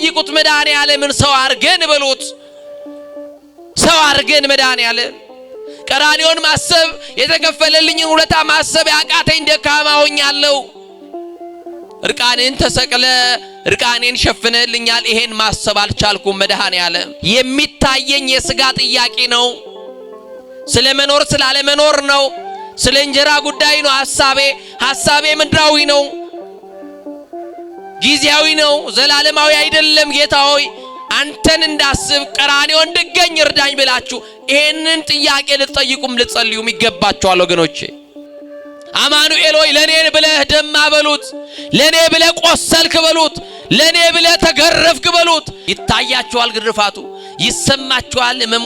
ጠይቁት መድኃኔዓለምን ሰው አርገን በሉት ሰው አርገን መድኃኔዓለም ቀራንዮን ማሰብ የተከፈለልኝን ውለታ ማሰብ ያቃተኝ ደካማ ሆኛለሁ እርቃኔን ተሰቅለ እርቃኔን ሸፍነልኛል ይሄን ማሰብ አልቻልኩም መድኃኔዓለም የሚታየኝ የሥጋ ጥያቄ ነው ስለመኖር ስላለመኖር ነው ስለ እንጀራ ጉዳይ ነው ሐሳቤ ምድራዊ ነው ጊዜያዊ ነው ዘላለማዊ አይደለም ጌታ ሆይ አንተን እንዳስብ ቀራንዮ እንድገኝ እርዳኝ ብላችሁ ይሄንን ጥያቄ ልትጠይቁም ልትጸልዩም ይገባችኋል ወገኖቼ አማኑኤል ሆይ ለኔ ብለህ ደማ በሉት ለኔ ብለህ ቆሰልክ በሉት ለኔ ብለህ ተገረፍክ በሉት ይታያችኋል ግርፋቱ ይሰማችኋል እመሙ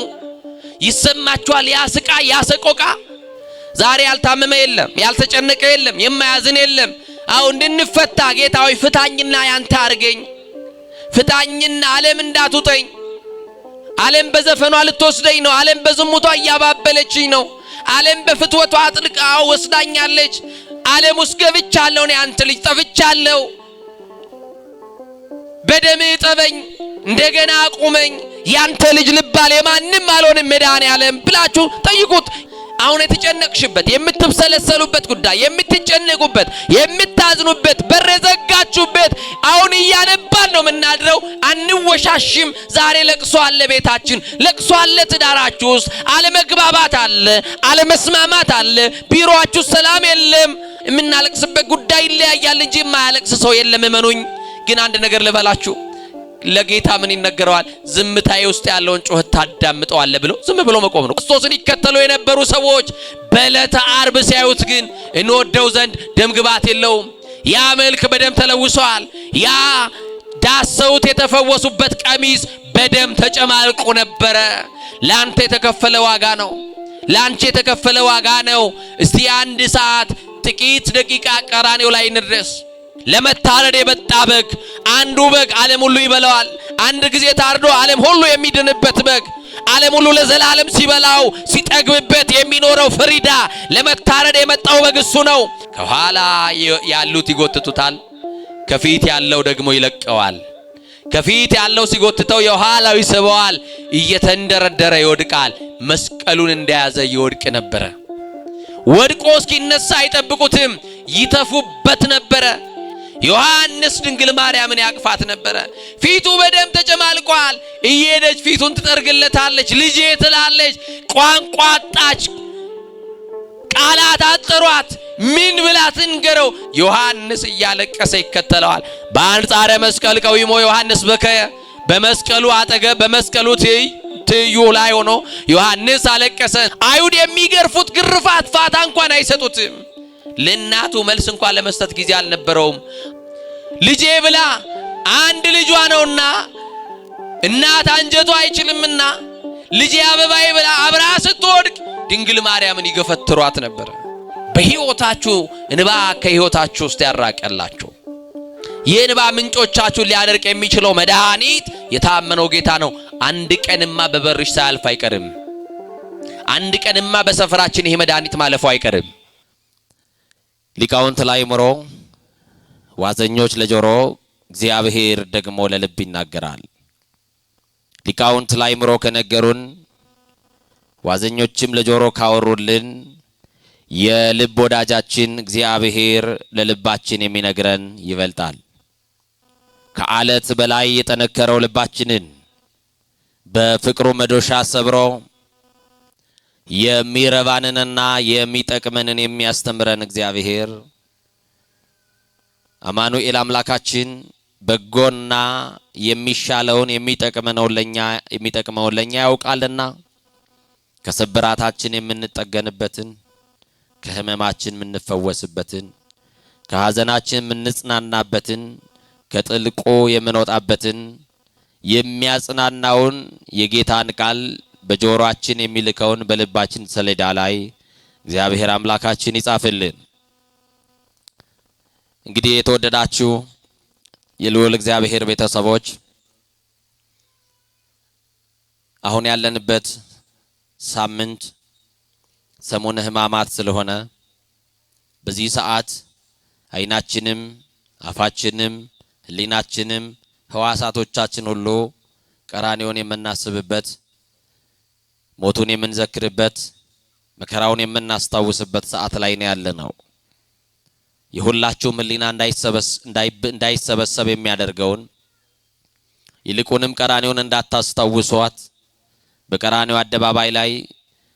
ይሰማችኋል ያ ስቃይ ያ ሰቆቃ ዛሬ ያልታመመ የለም ያልተጨነቀ የለም የማያዝን የለም አው እንድንፈታ ጌታ ሆይ ፍታኝና ያንተ አርገኝ ፍታኝና ዓለም እንዳትውጠኝ ዓለም በዘፈኗ ልትወስደኝ ነው ዓለም በዝሙቷ ያባበለችኝ ነው ዓለም በፍትወቷ አጥልቃ ወስዳኛለች ዓለም ውስጥ ገብቻለሁ እኔ አንተ ልጅ ጠፍቻለሁ በደም ጠበኝ እንደገና አቁመኝ ያንተ ልጅ ልባል የማንም አልሆንም መድኃኔዓለም ብላችሁ ጠይቁት አሁን የተጨነቅሽበት የምትብሰለሰሉበት ጉዳይ የምትጨነቁበት የምታዝኑበት በረዘጋችሁበት አሁን እያነባን ነው ምናድረው አንወሻሽም ዛሬ ለቅሶ አለ ቤታችን ለቅሶ አለ ትዳራችሁ ውስጥ አለመግባባት አለ አለመስማማት አለ ቢሮአችሁ ሰላም የለም የምናለቅስበት ጉዳይ ይለያያል እንጂ የማያለቅስ ሰው የለም እመኑኝ ግን አንድ ነገር ልበላችሁ ለጌታ ምን ይነገረዋል ዝምታዬ ውስጥ ያለውን ጩኸት ታዳምጠዋል ብሎ ዝም ብሎ መቆም ነው ክርስቶስን ይከተሉ የነበሩ ሰዎች በዕለተ ዓርብ ሲያዩት ግን እንወደው ዘንድ ደም ግባት የለውም ያ መልክ በደም ተለውሷል ያ ዳሰውት የተፈወሱበት ቀሚስ በደም ተጨማልቆ ነበር ላንተ የተከፈለ ዋጋ ነው ላንቺ የተከፈለ ዋጋ ነው እስቲ አንድ ሰዓት ጥቂት ደቂቃ ቀራንዮ ላይ እንድረስ ለመታረድ የመጣ በግ አንዱ በግ ዓለም ሁሉ ይበላዋል አንድ ጊዜ ታርዶ ዓለም ሁሉ የሚድንበት በግ ዓለም ሁሉ ለዘላለም ሲበላው ሲጠግብበት የሚኖረው ፍሪዳ ለመታረድ የመጣው በግ እሱ ነው ከኋላ ያሉት ይጎትቱታል ከፊት ያለው ደግሞ ይለቀዋል ከፊት ያለው ሲጎትተው የኋላው ይስበዋል እየተንደረደረ ይወድቃል መስቀሉን እንደያዘ ይወድቅ ነበር ወድቆ እስኪነሳ አይጠብቁትም ይተፉበት ነበር ዮሐንስ ድንግል ማርያምን ያቅፋት ነበር ፊቱ በደም ተጨማልቋል እየሄደች ፊቱን ትጠርግለታለች ልጄ ትላለች ቋንቋ አጣች ቃላት አጠሯት ምን ብላ ትንገረው ዮሐንስ እያለቀሰ ይከተለዋል በአንጻረ መስቀል ቀዊሞ ዮሐንስ በከየ በመስቀሉ አጠገብ በመስቀሉ ትዩ ላይ ሆኖ ዮሐንስ አለቀሰ አይሁድ የሚገርፉት ግርፋት ፋታ እንኳን አይሰጡትም ለናቱ መልስ እንኳን ለመስጠት ጊዜ አልነበረውም ልጄ ብላ አንድ ልጇ ነውና እናት አንጀቷ አይችልምና ልጄ አበባዬ ብላ አብራ ስትወድቅ ድንግል ማርያምን ይገፈትሯት ነበር በህይወታችሁ እንባ ከህይወታችሁ ውስጥ ያራቀላችሁ የእንባ ምንጮቻችሁ ሊያደርቅ የሚችለው መድኃኒት የታመነው ጌታ ነው አንድ ቀንማ በበርሽ ሳያልፍ አይቀርም አንድ ቀንማ በሰፈራችን ይሄ መድኃኒት ማለፉ አይቀርም ሊቃውንት ለአእምሮ ዋዘኞች ለጆሮ እግዚአብሔር ደግሞ ለልብ ይናገራል ሊቃውንት ለአእምሮ ከነገሩን ዋዘኞችም ለጆሮ ካወሩልን የልብ ወዳጃችን እግዚአብሔር ለልባችን የሚነግረን ይበልጣል ከዓለት በላይ የጠነከረው ልባችንን በፍቅሩ መዶሻ ሰብሮ የሚረባንንና የሚጠቅመንን የሚያስተምረን እግዚአብሔር አማኑኤል አምላካችን በጎና የሚሻለውን የሚጠቅመውን ለኛ ያውቃልና ከስብራታችን የምንጠገንበትን ከህመማችን የምንፈወስበትን ከሐዘናችን የምንጽናናበትን ከጥልቁ የምንወጣበትን የሚያጽናናውን የጌታን ቃል በጆሮአችን የሚልከውን በልባችን ሰሌዳ ላይ እግዚአብሔር አምላካችን ይጻፍልን እንግዲህ የተወደዳችሁ የልዑል እግዚአብሔር ቤተሰቦች አሁን ያለንበት ሳምንት ሰሙነ ሕማማት ስለሆነ በዚህ ሰዓት አይናችንም አፋችንም ህሊናችንም ሕዋሳቶቻችን ሁሉ ቀራንዮን የምናስብበት ሞቱን የምንዘክርበት መከራውን የምናስታውስበት ሰዓት ላይ ነው ያለነው። የሁላችሁም ሕሊና እንዳይሰበሰብ የሚያደርገውን ይልቁንም ቀራንዮን እንዳታስታውሷት በቀራንዮ አደባባይ ላይ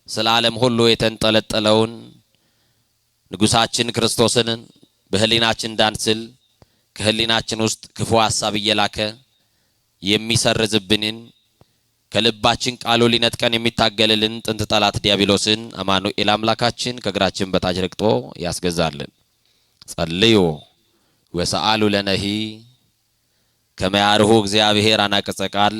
ስለ ዓለም ሁሉ የተንጠለጠለውን ንጉሳችን ክርስቶስን በሕሊናችን እንዳንስል ከሕሊናችን ውስጥ ክፉ ሐሳብ እየላከ የሚሰርዝብንን ከልባችን ቃሉ ሊነጥቀን የሚታገልልን ጥንት ጠላት ዲያብሎስን አማኑኤል አምላካችን ከእግራችን በታች ረግጦ ያስገዛልን። ጸልዩ ወሰአሉ ለነሂ ከመያርሁ እግዚአብሔር አናቅጸ ቃል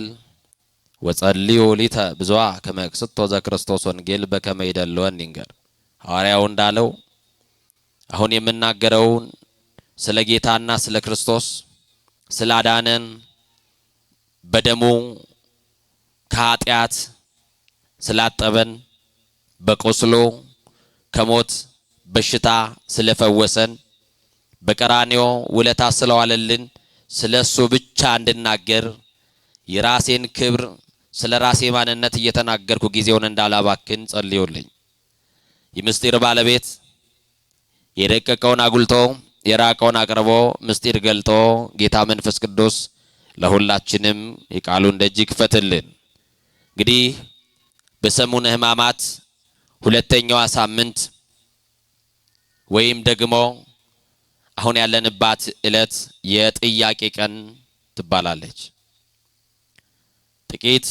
ወጸልዩ ሊተ ብዙዋ ከመክስቶ ዘክርስቶስ ወንጌል በከመ ይደልወን ይንገር። ሐዋርያው እንዳለው አሁን የምናገረውን ስለ ጌታና ስለ ክርስቶስ ስላዳነን በደሙ ከኃጢአት ስላጠበን በቆስሎ ከሞት በሽታ ስለፈወሰን በቀራንዮ ውለታ ስለዋለልን ስለሱ ብቻ እንድናገር የራሴን ክብር ስለ ራሴ ማንነት እየተናገርኩ ጊዜውን እንዳላባክን ጸልዩልኝ። የምስጢር ባለቤት የደቀቀውን አጉልቶ የራቀውን አቅርቦ ምስጢር ገልጦ ጌታ መንፈስ ቅዱስ ለሁላችንም የቃሉን ደጅ ይክፈትልን። እንግዲህ በሰሙነ ሕማማት ሁለተኛዋ ሳምንት ወይም ደግሞ አሁን ያለንባት ዕለት የጥያቄ ቀን ትባላለች። ጥቂት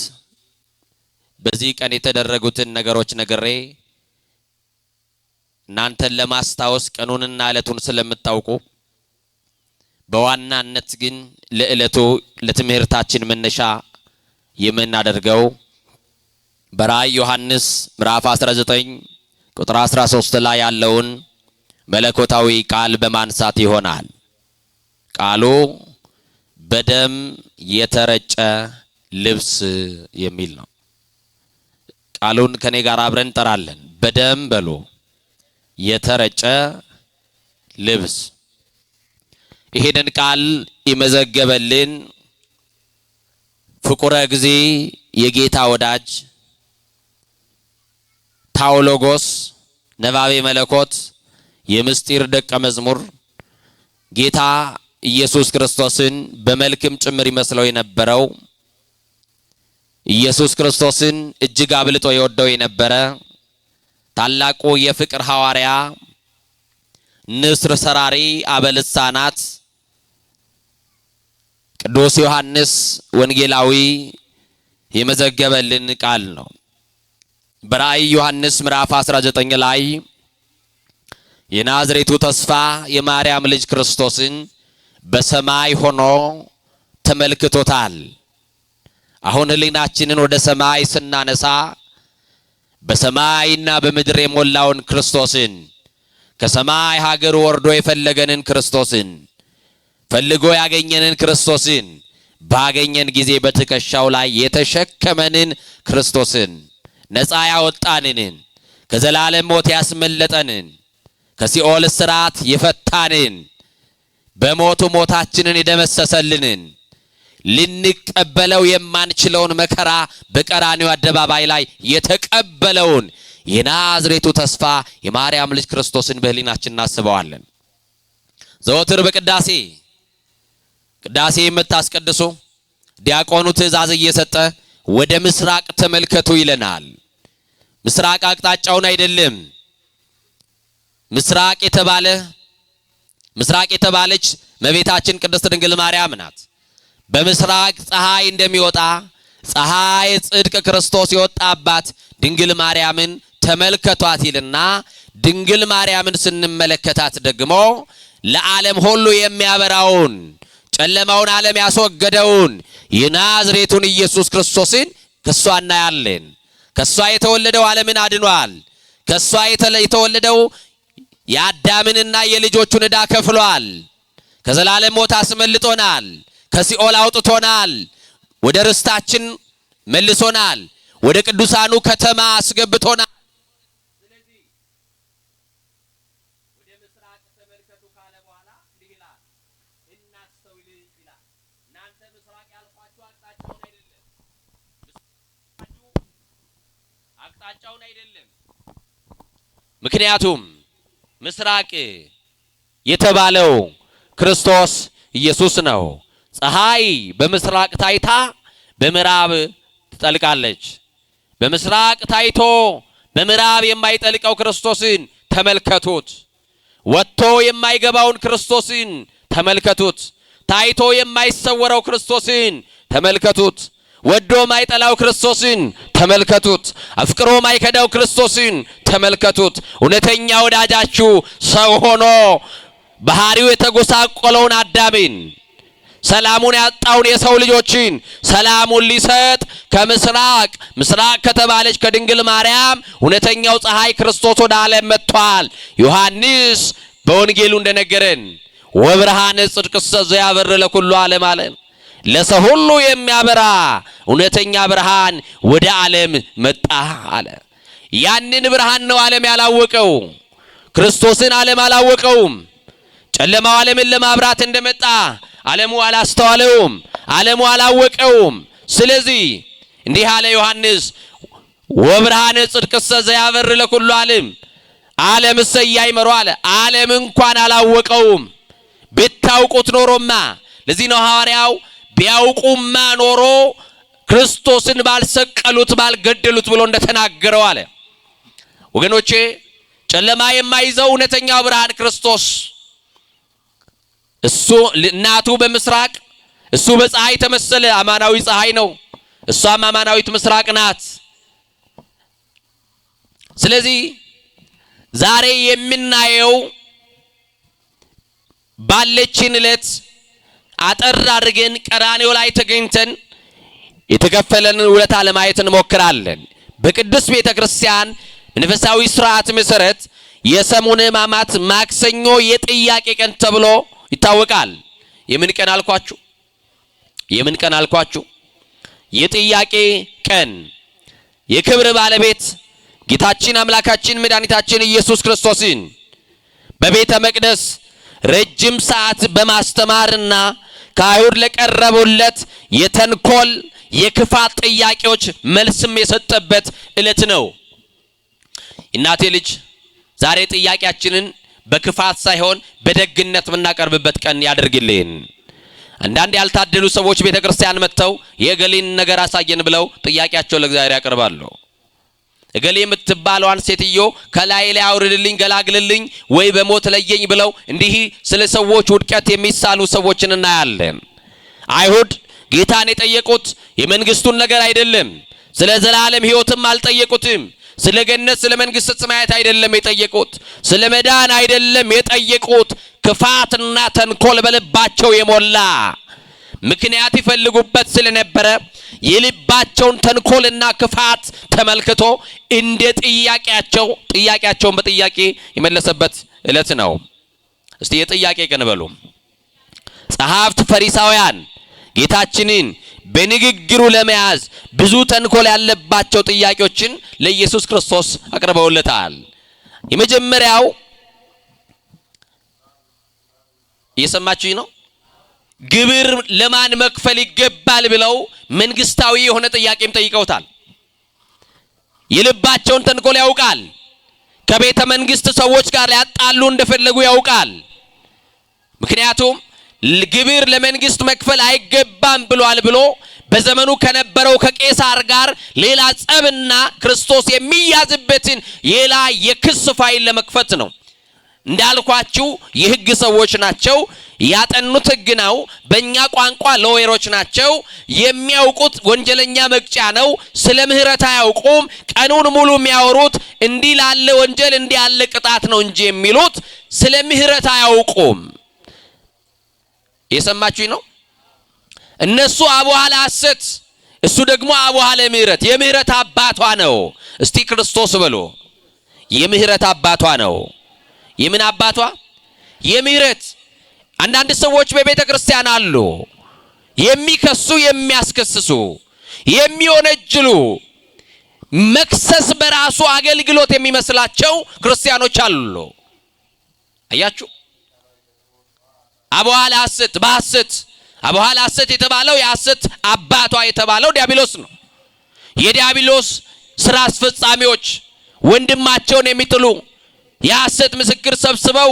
በዚህ ቀን የተደረጉትን ነገሮች ነግሬ እናንተን ለማስታወስ ቀኑንና ዕለቱን ስለምታውቁ በዋናነት ግን ለዕለቱ ለትምህርታችን መነሻ የምናደርገው በራእይ ዮሐንስ ምዕራፍ 19 ቁጥር 13 ላይ ያለውን መለኮታዊ ቃል በማንሳት ይሆናል። ቃሉ በደም የተረጨ ልብስ የሚል ነው። ቃሉን ከኔ ጋር አብረን እንጠራለን። በደም በሉ የተረጨ ልብስ። ይሄንን ቃል ይመዘገበልን ፍቁረ ጊዜ የጌታ ወዳጅ ታውሎጎስ ነባቤ መለኮት የምስጢር ደቀ መዝሙር ጌታ ኢየሱስ ክርስቶስን በመልክም ጭምር ይመስለው የነበረው ኢየሱስ ክርስቶስን እጅግ አብልጦ የወደው የነበረ ታላቁ የፍቅር ሐዋርያ ንስር ሰራሪ አበልሳናት ቅዱስ ዮሐንስ ወንጌላዊ የመዘገበልን ቃል ነው። በራእይ ዮሐንስ ምዕራፍ 19 ላይ የናዝሬቱ ተስፋ የማርያም ልጅ ክርስቶስን በሰማይ ሆኖ ተመልክቶታል። አሁን ሕሊናችንን ወደ ሰማይ ስናነሳ በሰማይና በምድር የሞላውን ክርስቶስን ከሰማይ ሀገር ወርዶ የፈለገንን ክርስቶስን ፈልጎ ያገኘንን ክርስቶስን ባገኘን ጊዜ በትከሻው ላይ የተሸከመንን ክርስቶስን ነፃ ያወጣንን ከዘላለም ሞት ያስመለጠንን ከሲኦል እስራት የፈታንን በሞቱ ሞታችንን የደመሰሰልንን ልንቀበለው የማንችለውን መከራ በቀራንዮ አደባባይ ላይ የተቀበለውን የናዝሬቱ ተስፋ የማርያም ልጅ ክርስቶስን በሕሊናችን እናስበዋለን። ዘወትር በቅዳሴ የምታስቀድሱ ዲያቆኑ ትእዛዝ እየሰጠ ወደ ምስራቅ ተመልከቱ ይለናል። ምስራቅ አቅጣጫውን አይደለም። ምስራቅ የተባለች እመቤታችን ቅድስት ድንግል ማርያም ናት። በምስራቅ ፀሐይ እንደሚወጣ ፀሐይ ጽድቅ ክርስቶስ የወጣባት ድንግል ማርያምን ተመልከቷት ይልና ድንግል ማርያምን ስንመለከታት ደግሞ ለዓለም ሁሉ የሚያበራውን ጨለማውን ዓለም ያስወገደውን የናዝሬቱን ኢየሱስ ክርስቶስን ከሷ እናያለን። ከሷ የተወለደው ዓለምን አድኗል። ከሷ የተወለደው የአዳምንና የልጆቹን ዕዳ ከፍሏል። ከዘላለም ሞት አስመልጦናል። ከሲኦል አውጥቶናል። ወደ ርስታችን መልሶናል። ወደ ቅዱሳኑ ከተማ አስገብቶናል። ስለዚህ ወደ ምስራቅ ተመልከቱ ካለ በኋላ እንዲህ ይላል፣ እናስተውል ይላል። እናንተ ምስራቅ አቅጣጫውን አይደለም። ምክንያቱም ምስራቅ የተባለው ክርስቶስ ኢየሱስ ነው። ፀሐይ በምስራቅ ታይታ በምዕራብ ትጠልቃለች። በምስራቅ ታይቶ በምዕራብ የማይጠልቀው ክርስቶስን ተመልከቱት። ወጥቶ የማይገባውን ክርስቶስን ተመልከቱት። ታይቶ የማይሰወረው ክርስቶስን ተመልከቱት። ወዶ ማይጠላው ክርስቶስን ተመልከቱት። አፍቅሮ ማይከዳው ክርስቶስን ተመልከቱት። እውነተኛ ወዳጃችሁ ሰው ሆኖ ባህሪው የተጎሳቆለውን አዳምን ሰላሙን ያጣውን የሰው ልጆችን ሰላሙን ሊሰጥ ከምስራቅ ምስራቅ ከተባለች ከድንግል ማርያም እውነተኛው ፀሐይ ክርስቶስ ወደ ዓለም መጥቷል። ዮሐንስ በወንጌሉ እንደነገረን ወብርሃነ ጽድቅ ዘያበር ለኩሉ ዓለም አለ። ለሰው ሁሉ የሚያበራ እውነተኛ ብርሃን ወደ ዓለም መጣ አለ። ያንን ብርሃን ነው ዓለም ያላወቀው። ክርስቶስን ዓለም አላወቀውም። ጨለማው ዓለምን ለማብራት እንደመጣ ዓለሙ አላስተዋለውም፣ ዓለሙ አላወቀውም። ስለዚህ እንዲህ አለ ዮሐንስ ወብርሃነ ጽድቅ ዘያበር ለኩሉ ዓለም ዓለም ሰያይመሩ አለ። ዓለም እንኳን አላወቀውም። ብታውቁት ኖሮማ ለዚህ ነው ሐዋርያው ቢያውቁማ ኖሮ ክርስቶስን ባልሰቀሉት ባልገደሉት ብሎ እንደተናገረው አለ። ወገኖቼ ጨለማ የማይዘው እውነተኛው ብርሃን ክርስቶስ እሱ እናቱ በምስራቅ እሱ በፀሐይ ተመሰለ። አማናዊ ፀሐይ ነው፣ እሷም አማናዊት ምስራቅ ናት። ስለዚህ ዛሬ የምናየው ባለችን ዕለት አጠር አድርገን ቀራንዮ ላይ ተገኝተን የተከፈለንን ውለታ ለማየት እንሞክራለን። በቅዱስ ቤተ ክርስቲያን መንፈሳዊ ሥርዓት መሰረት የሰሙነ ሕማማት ማክሰኞ የጥያቄ ቀን ተብሎ ይታወቃል። የምን ቀን አልኳችሁ? የምን ቀን አልኳችሁ? የጥያቄ ቀን። የክብር ባለቤት ጌታችን አምላካችን መድኃኒታችን ኢየሱስ ክርስቶስን በቤተ መቅደስ ረጅም ሰዓት በማስተማርና ከአይሁድ ለቀረቡለት የተንኮል የክፋት ጥያቄዎች መልስም የሰጠበት ዕለት ነው። እናቴ ልጅ ዛሬ ጥያቄያችንን በክፋት ሳይሆን በደግነት የምናቀርብበት ቀን ያደርግልን። አንዳንድ ያልታደሉ ሰዎች ቤተ ክርስቲያን መጥተው የእገሌን ነገር አሳየን ብለው ጥያቄያቸውን ለእግዚአብሔር ያቀርባሉ። እገሌ የምትባለዋን ሴትዮ ከላይ ላይ አውርድልኝ፣ ገላግልልኝ ወይ በሞት ለየኝ ብለው እንዲህ ስለ ሰዎች ውድቀት የሚሳሉ ሰዎችን እናያለን። አይሁድ ጌታን የጠየቁት የመንግስቱን ነገር አይደለም። ስለ ዘላለም ሕይወትም አልጠየቁትም። ስለ ገነት ስለ መንግስት ሰማያት አይደለም የጠየቁት። ስለ መዳን አይደለም የጠየቁት። ክፋትና ተንኮል በልባቸው የሞላ ምክንያት ይፈልጉበት ስለነበረ የልባቸውን ተንኮልና ክፋት ተመልክቶ እንደ ጥያቄያቸውን በጥያቄ የመለሰበት ዕለት ነው። እስቲ የጥያቄ ቀን በሉ። ጸሐፍት ፈሪሳውያን ጌታችንን በንግግሩ ለመያዝ ብዙ ተንኮል ያለባቸው ጥያቄዎችን ለኢየሱስ ክርስቶስ አቅርበውለታል። የመጀመሪያው እየሰማችሁኝ ነው? ግብር ለማን መክፈል ይገባል ብለው መንግስታዊ የሆነ ጥያቄም ጠይቀውታል። የልባቸውን ተንኮል ያውቃል። ከቤተ መንግስት ሰዎች ጋር ሊያጣሉ እንደፈለጉ ያውቃል። ምክንያቱም ግብር ለመንግስት መክፈል አይገባም ብሏል ብሎ በዘመኑ ከነበረው ከቄሳር ጋር ሌላ ጸብና ክርስቶስ የሚያዝበትን ሌላ የክስ ፋይል ለመክፈት ነው። እንዳልኳችሁ የሕግ ሰዎች ናቸው። ያጠኑት ሕግ ነው። በእኛ ቋንቋ ሎየሮች ናቸው። የሚያውቁት ወንጀለኛ መቅጫ ነው። ስለ ምህረት አያውቁም። ቀኑን ሙሉ የሚያወሩት እንዲህ ላለ ወንጀል እንዲህ ያለ ቅጣት ነው እንጂ የሚሉት ስለ ምህረት አያውቁም። የሰማችሁኝ ነው? እነሱ አቡሃ ለሐሰት፣ እሱ ደግሞ አቡሃ ለምህረት። የምህረት አባቷ ነው። እስቲ ክርስቶስ በሉ። የምህረት አባቷ ነው። የምን አባቷ? የምህረት። አንዳንድ ሰዎች በቤተ ክርስቲያን አሉ የሚከሱ፣ የሚያስከስሱ፣ የሚወነጅሉ፣ መክሰስ በራሱ አገልግሎት የሚመስላቸው ክርስቲያኖች አሉ። አያችሁ? አቡሃ ለሐሰት፣ በሐሰት አቡሃ ለሐሰት የተባለው የሐሰት አባቷ የተባለው ዲያብሎስ ነው። የዲያብሎስ ስራ አስፈጻሚዎች ወንድማቸውን የሚጥሉ የሐሰት ምስክር ሰብስበው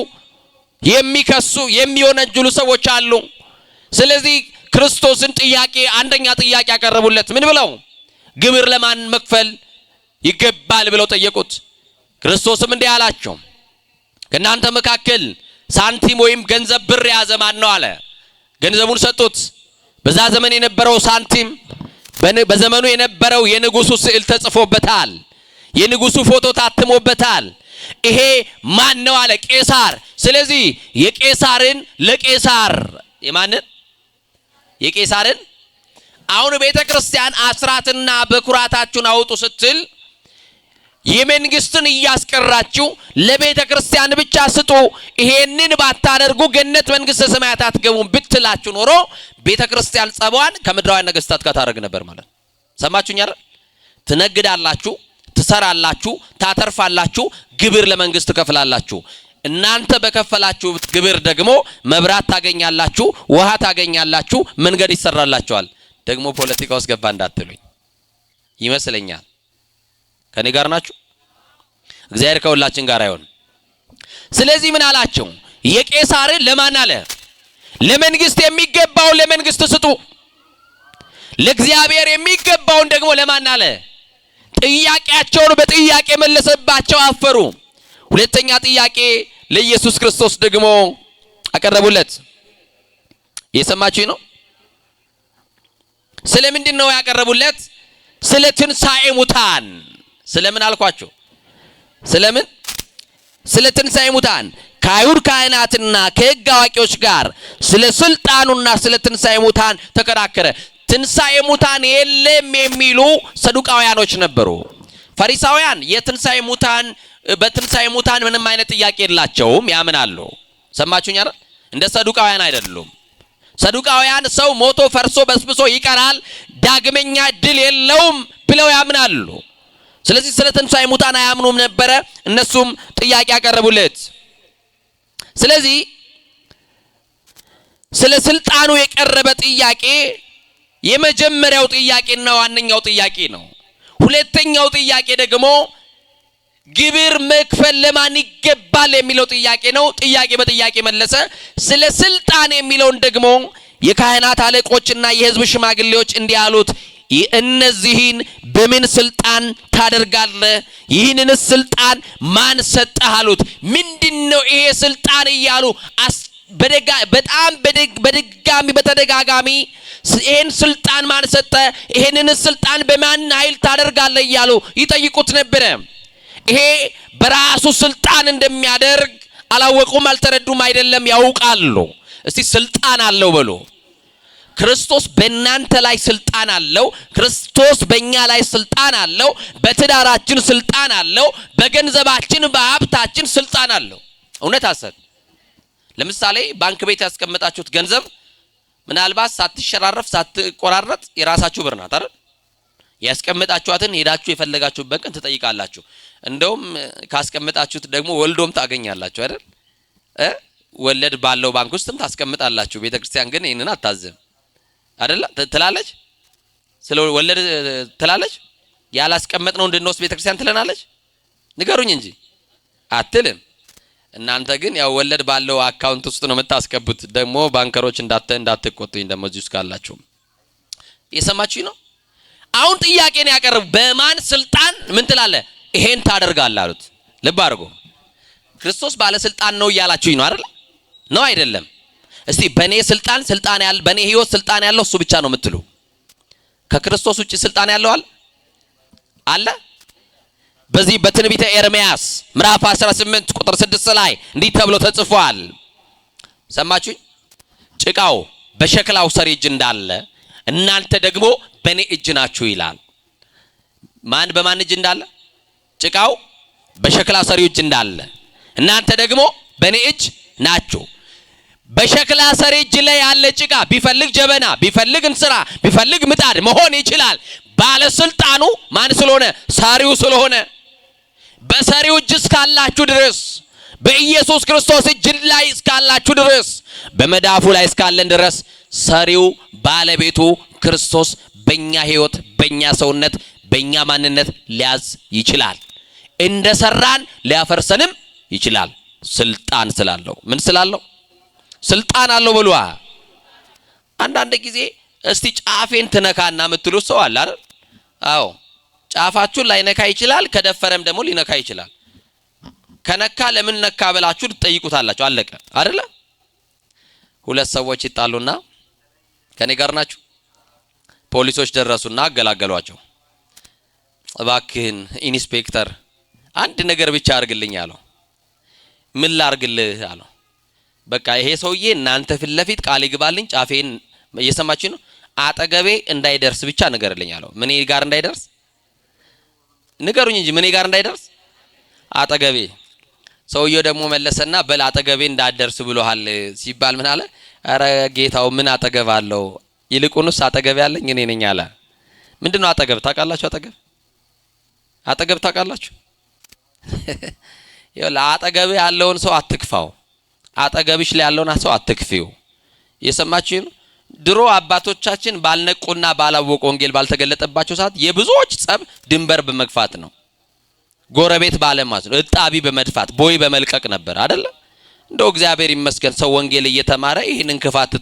የሚከሱ የሚወነጅሉ ሰዎች አሉ። ስለዚህ ክርስቶስን አንደኛ ጥያቄ ያቀረቡለት ምን ብለው? ግብር ለማን መክፈል ይገባል ብለው ጠየቁት። ክርስቶስም እንዲህ አላቸው፣ ከእናንተ መካከል ሳንቲም ወይም ገንዘብ ብር የያዘ ማን ነው አለ። ገንዘቡን ሰጡት። በዛ ዘመን የነበረው ሳንቲም በዘመኑ የነበረው የንጉሱ ስዕል ተጽፎበታል። የንጉሱ ፎቶ ታትሞበታል። ይሄ ማን ነው አለ? ቄሳር። ስለዚህ የቄሳርን ለቄሳር የማንን? የቄሳርን። አሁን ቤተ ክርስቲያን አስራትና በኩራታችሁን አውጡ ስትል የመንግስትን እያስቀራችሁ ለቤተ ክርስቲያን ብቻ ስጡ፣ ይሄንን ባታደርጉ ገነት መንግስተ ሰማያት አትገቡም ብትላችሁ ኖሮ ቤተ ክርስቲያን ጸባዋን ከምድራዊ ነገስታት ጋር ታረግ ነበር ማለት። ሰማችሁኝ አይደል? ትነግዳላችሁ፣ ትሰራላችሁ፣ ታተርፋላችሁ፣ ግብር ለመንግስት ትከፍላላችሁ። እናንተ በከፈላችሁ ግብር ደግሞ መብራት ታገኛላችሁ፣ ውሃ ታገኛላችሁ፣ መንገድ ይሰራላችኋል። ደግሞ ፖለቲካ ውስጥ ገባ እንዳትሉኝ ይመስለኛል። ከኔ ጋር ናችሁ? እግዚአብሔር ከሁላችን ጋር አይሆን። ስለዚህ ምን አላቸው? የቄሳርን ለማን አለ? ለመንግስት የሚገባውን ለመንግስት ስጡ፣ ለእግዚአብሔር የሚገባውን ደግሞ ለማን አለ? ጥያቄያቸውን በጥያቄ መለሰባቸው፣ አፈሩ። ሁለተኛ ጥያቄ ለኢየሱስ ክርስቶስ ደግሞ አቀረቡለት። የሰማችሁ ነው። ስለምንድን ነው ያቀረቡለት? ስለ ትንሣኤ ሙታን። ስለምን አልኳቸው? ስለምን? ስለ ትንሣኤ ሙታን ከአይሁድ ካህናትና ከሕግ አዋቂዎች ጋር ስለ ስልጣኑና ስለ ትንሣኤ ሙታን ተከራከረ። ትንሣኤ ሙታን የለም የሚሉ ሰዱቃውያኖች ነበሩ። ፈሪሳውያን በትንሣኤ ሙታን ምንም አይነት ጥያቄ የላቸውም፣ ያምናሉ። ሰማችሁኝ አይደል? እንደ ሰዱቃውያን አይደሉም። ሰዱቃውያን ሰው ሞቶ ፈርሶ በስብሶ ይቀራል፣ ዳግመኛ ድል የለውም ብለው ያምናሉ። ስለዚህ ስለ ትንሣኤ ሙታን አያምኑም ነበረ። እነሱም ጥያቄ ያቀረቡለት። ስለዚህ ስለ ስልጣኑ የቀረበ ጥያቄ የመጀመሪያው ጥያቄና ዋነኛው ጥያቄ ነው። ሁለተኛው ጥያቄ ደግሞ ግብር መክፈል ለማን ይገባል የሚለው ጥያቄ ነው። ጥያቄ በጥያቄ መለሰ። ስለ ስልጣን የሚለውን ደግሞ የካህናት አለቆችና የሕዝብ ሽማግሌዎች እንዲህ አሉት፣ እነዚህን በምን ስልጣን ታደርጋለህ? ይህንን ስልጣን ማን ሰጠህ አሉት። ምንድነው ይሄ ስልጣን እያሉ በጣም በተደጋጋሚ ይሄን ስልጣን ማን ሰጠ? ይሄንን ስልጣን በማን ኃይል ታደርጋለህ እያሉ ይጠይቁት ነበረ። ይሄ በራሱ ስልጣን እንደሚያደርግ አላወቁም፣ አልተረዱም። አይደለም፣ ያውቃሉ። እስቲ ስልጣን አለው በሉ። ክርስቶስ በእናንተ ላይ ስልጣን አለው። ክርስቶስ በእኛ ላይ ስልጣን አለው። በትዳራችን ስልጣን አለው። በገንዘባችን በሀብታችን ስልጣን አለው። እውነት አሰብ። ለምሳሌ ባንክ ቤት ያስቀመጣችሁት ገንዘብ ምናልባት ሳትሸራረፍ ሳትቆራረጥ የራሳችሁ ብር ናት አይደል? ያስቀመጣችኋትን ሄዳችሁ የፈለጋችሁበት ቀን ትጠይቃላችሁ። እንደውም ካስቀመጣችሁት ደግሞ ወልዶም ታገኛላችሁ አይደል? ወለድ ባለው ባንክ ውስጥም ታስቀምጣላችሁ። ቤተክርስቲያን ግን ይሄንን አታዘም አይደል? ትላለች። ስለ ወለድ ትላለች። ያላስቀመጥነው እንድንወስድ ቤተክርስቲያን ትለናለች? ንገሩኝ እንጂ አትልም። እናንተ ግን ያው ወለድ ባለው አካውንት ውስጥ ነው የምታስቀቡት። ደግሞ ባንከሮች እንዳትቆጡኝ ደግሞ እዚህ ውስጥ ካላችሁ የሰማችሁኝ ነው። አሁን ጥያቄ ነው ያቀረቡ። በማን ስልጣን ምን ትላለህ? ይሄን ታደርጋለህ አሉት። ልብ አድርጎ ክርስቶስ ባለስልጣን ነው እያላችሁኝ ነው አይደል? ነው አይደለም? እስቲ በኔ ስልጣን ያለ በኔ ህይወት ስልጣን ያለው እሱ ብቻ ነው የምትሉ? ከክርስቶስ ውጪ ስልጣን ያለው አለ? በዚህ በትንቢተ ኤርምያስ ምዕራፍ 18 ቁጥር 6 ላይ እንዲህ ተብሎ ተጽፏል። ሰማችሁኝ? ጭቃው በሸክላው ሰሪ እጅ እንዳለ እናንተ ደግሞ በኔ እጅ ናችሁ ይላል። ማን በማን እጅ እንዳለ? ጭቃው በሸክላ ሰሪው እጅ እንዳለ እናንተ ደግሞ በኔ እጅ ናችሁ። በሸክላ ሰሪ እጅ ላይ ያለ ጭቃ ቢፈልግ ጀበና፣ ቢፈልግ እንስራ፣ ቢፈልግ ምጣድ መሆን ይችላል። ባለስልጣኑ ማን ስለሆነ? ሰሪው ስለሆነ። በሰሪው እጅ እስካላችሁ ድረስ፣ በኢየሱስ ክርስቶስ እጅ ላይ እስካላችሁ ድረስ፣ በመዳፉ ላይ እስካለን ድረስ ሰሪው ባለቤቱ ክርስቶስ በእኛ ህይወት፣ በእኛ ሰውነት፣ በእኛ ማንነት ሊያዝ ይችላል። እንደሰራን ሊያፈርሰንም ይችላል። ስልጣን ስላለው ምን ስላለው ስልጣን አለው ብሏ። አንዳንድ ጊዜ እስቲ ጫፌን ትነካና የምትሉ ሰው አለ አይደል? አዎ ጫፋችሁን ላይነካ ይችላል፣ ከደፈረም ደግሞ ሊነካ ይችላል። ከነካ ለምን ነካ ብላችሁ ትጠይቁታላችሁ። አለቀ አይደለ? ሁለት ሰዎች ይጣሉና ከኔ ጋር ናችሁ። ፖሊሶች ደረሱና አገላገሏቸው። እባክህን ኢንስፔክተር አንድ ነገር ብቻ አርግልኝ አለው። ምን ላርግልህ አለው። በቃ ይሄ ሰውዬ እናንተ ፊት ለፊት ቃል ይግባልኝ፣ ጫፌን እየሰማችሁ ነው፣ አጠገቤ እንዳይደርስ ብቻ ንገርልኝ አለው። ምን ጋር እንዳይደርስ ንገሩኝ እንጂ ምን ጋር እንዳይደርስ አጠገቤ። ሰውዬው ደግሞ መለሰና በል አጠገቤ እንዳደርስ ብሎሃል ሲባል ምን አለ? አረ ጌታው ምን አጠገብ አለው? ይልቁንስ አጠገብ ያለኝ እኔ ነኝ አለ። ምንድነው አጠገብ ታውቃላችሁ? አጠገብ ታውቃላችሁ? ይኸውልህ አጠገብ ያለውን ሰው አትክፋው። አጠገብሽ ላይ ያለውን ሰው አትክፊው። የሰማችሁ ድሮ አባቶቻችን ባልነቁና ባላወቁ ወንጌል ባልተገለጠባቸው ሰዓት የብዙዎች ጸብ ድንበር በመግፋት ነው። ጎረቤት ባለማት ነው። እጣቢ በመድፋት ቦይ በመልቀቅ ነበር አይደለ? እንደው እግዚአብሔር ይመስገን ሰው ወንጌል እየተማረ ይህንን ክፋት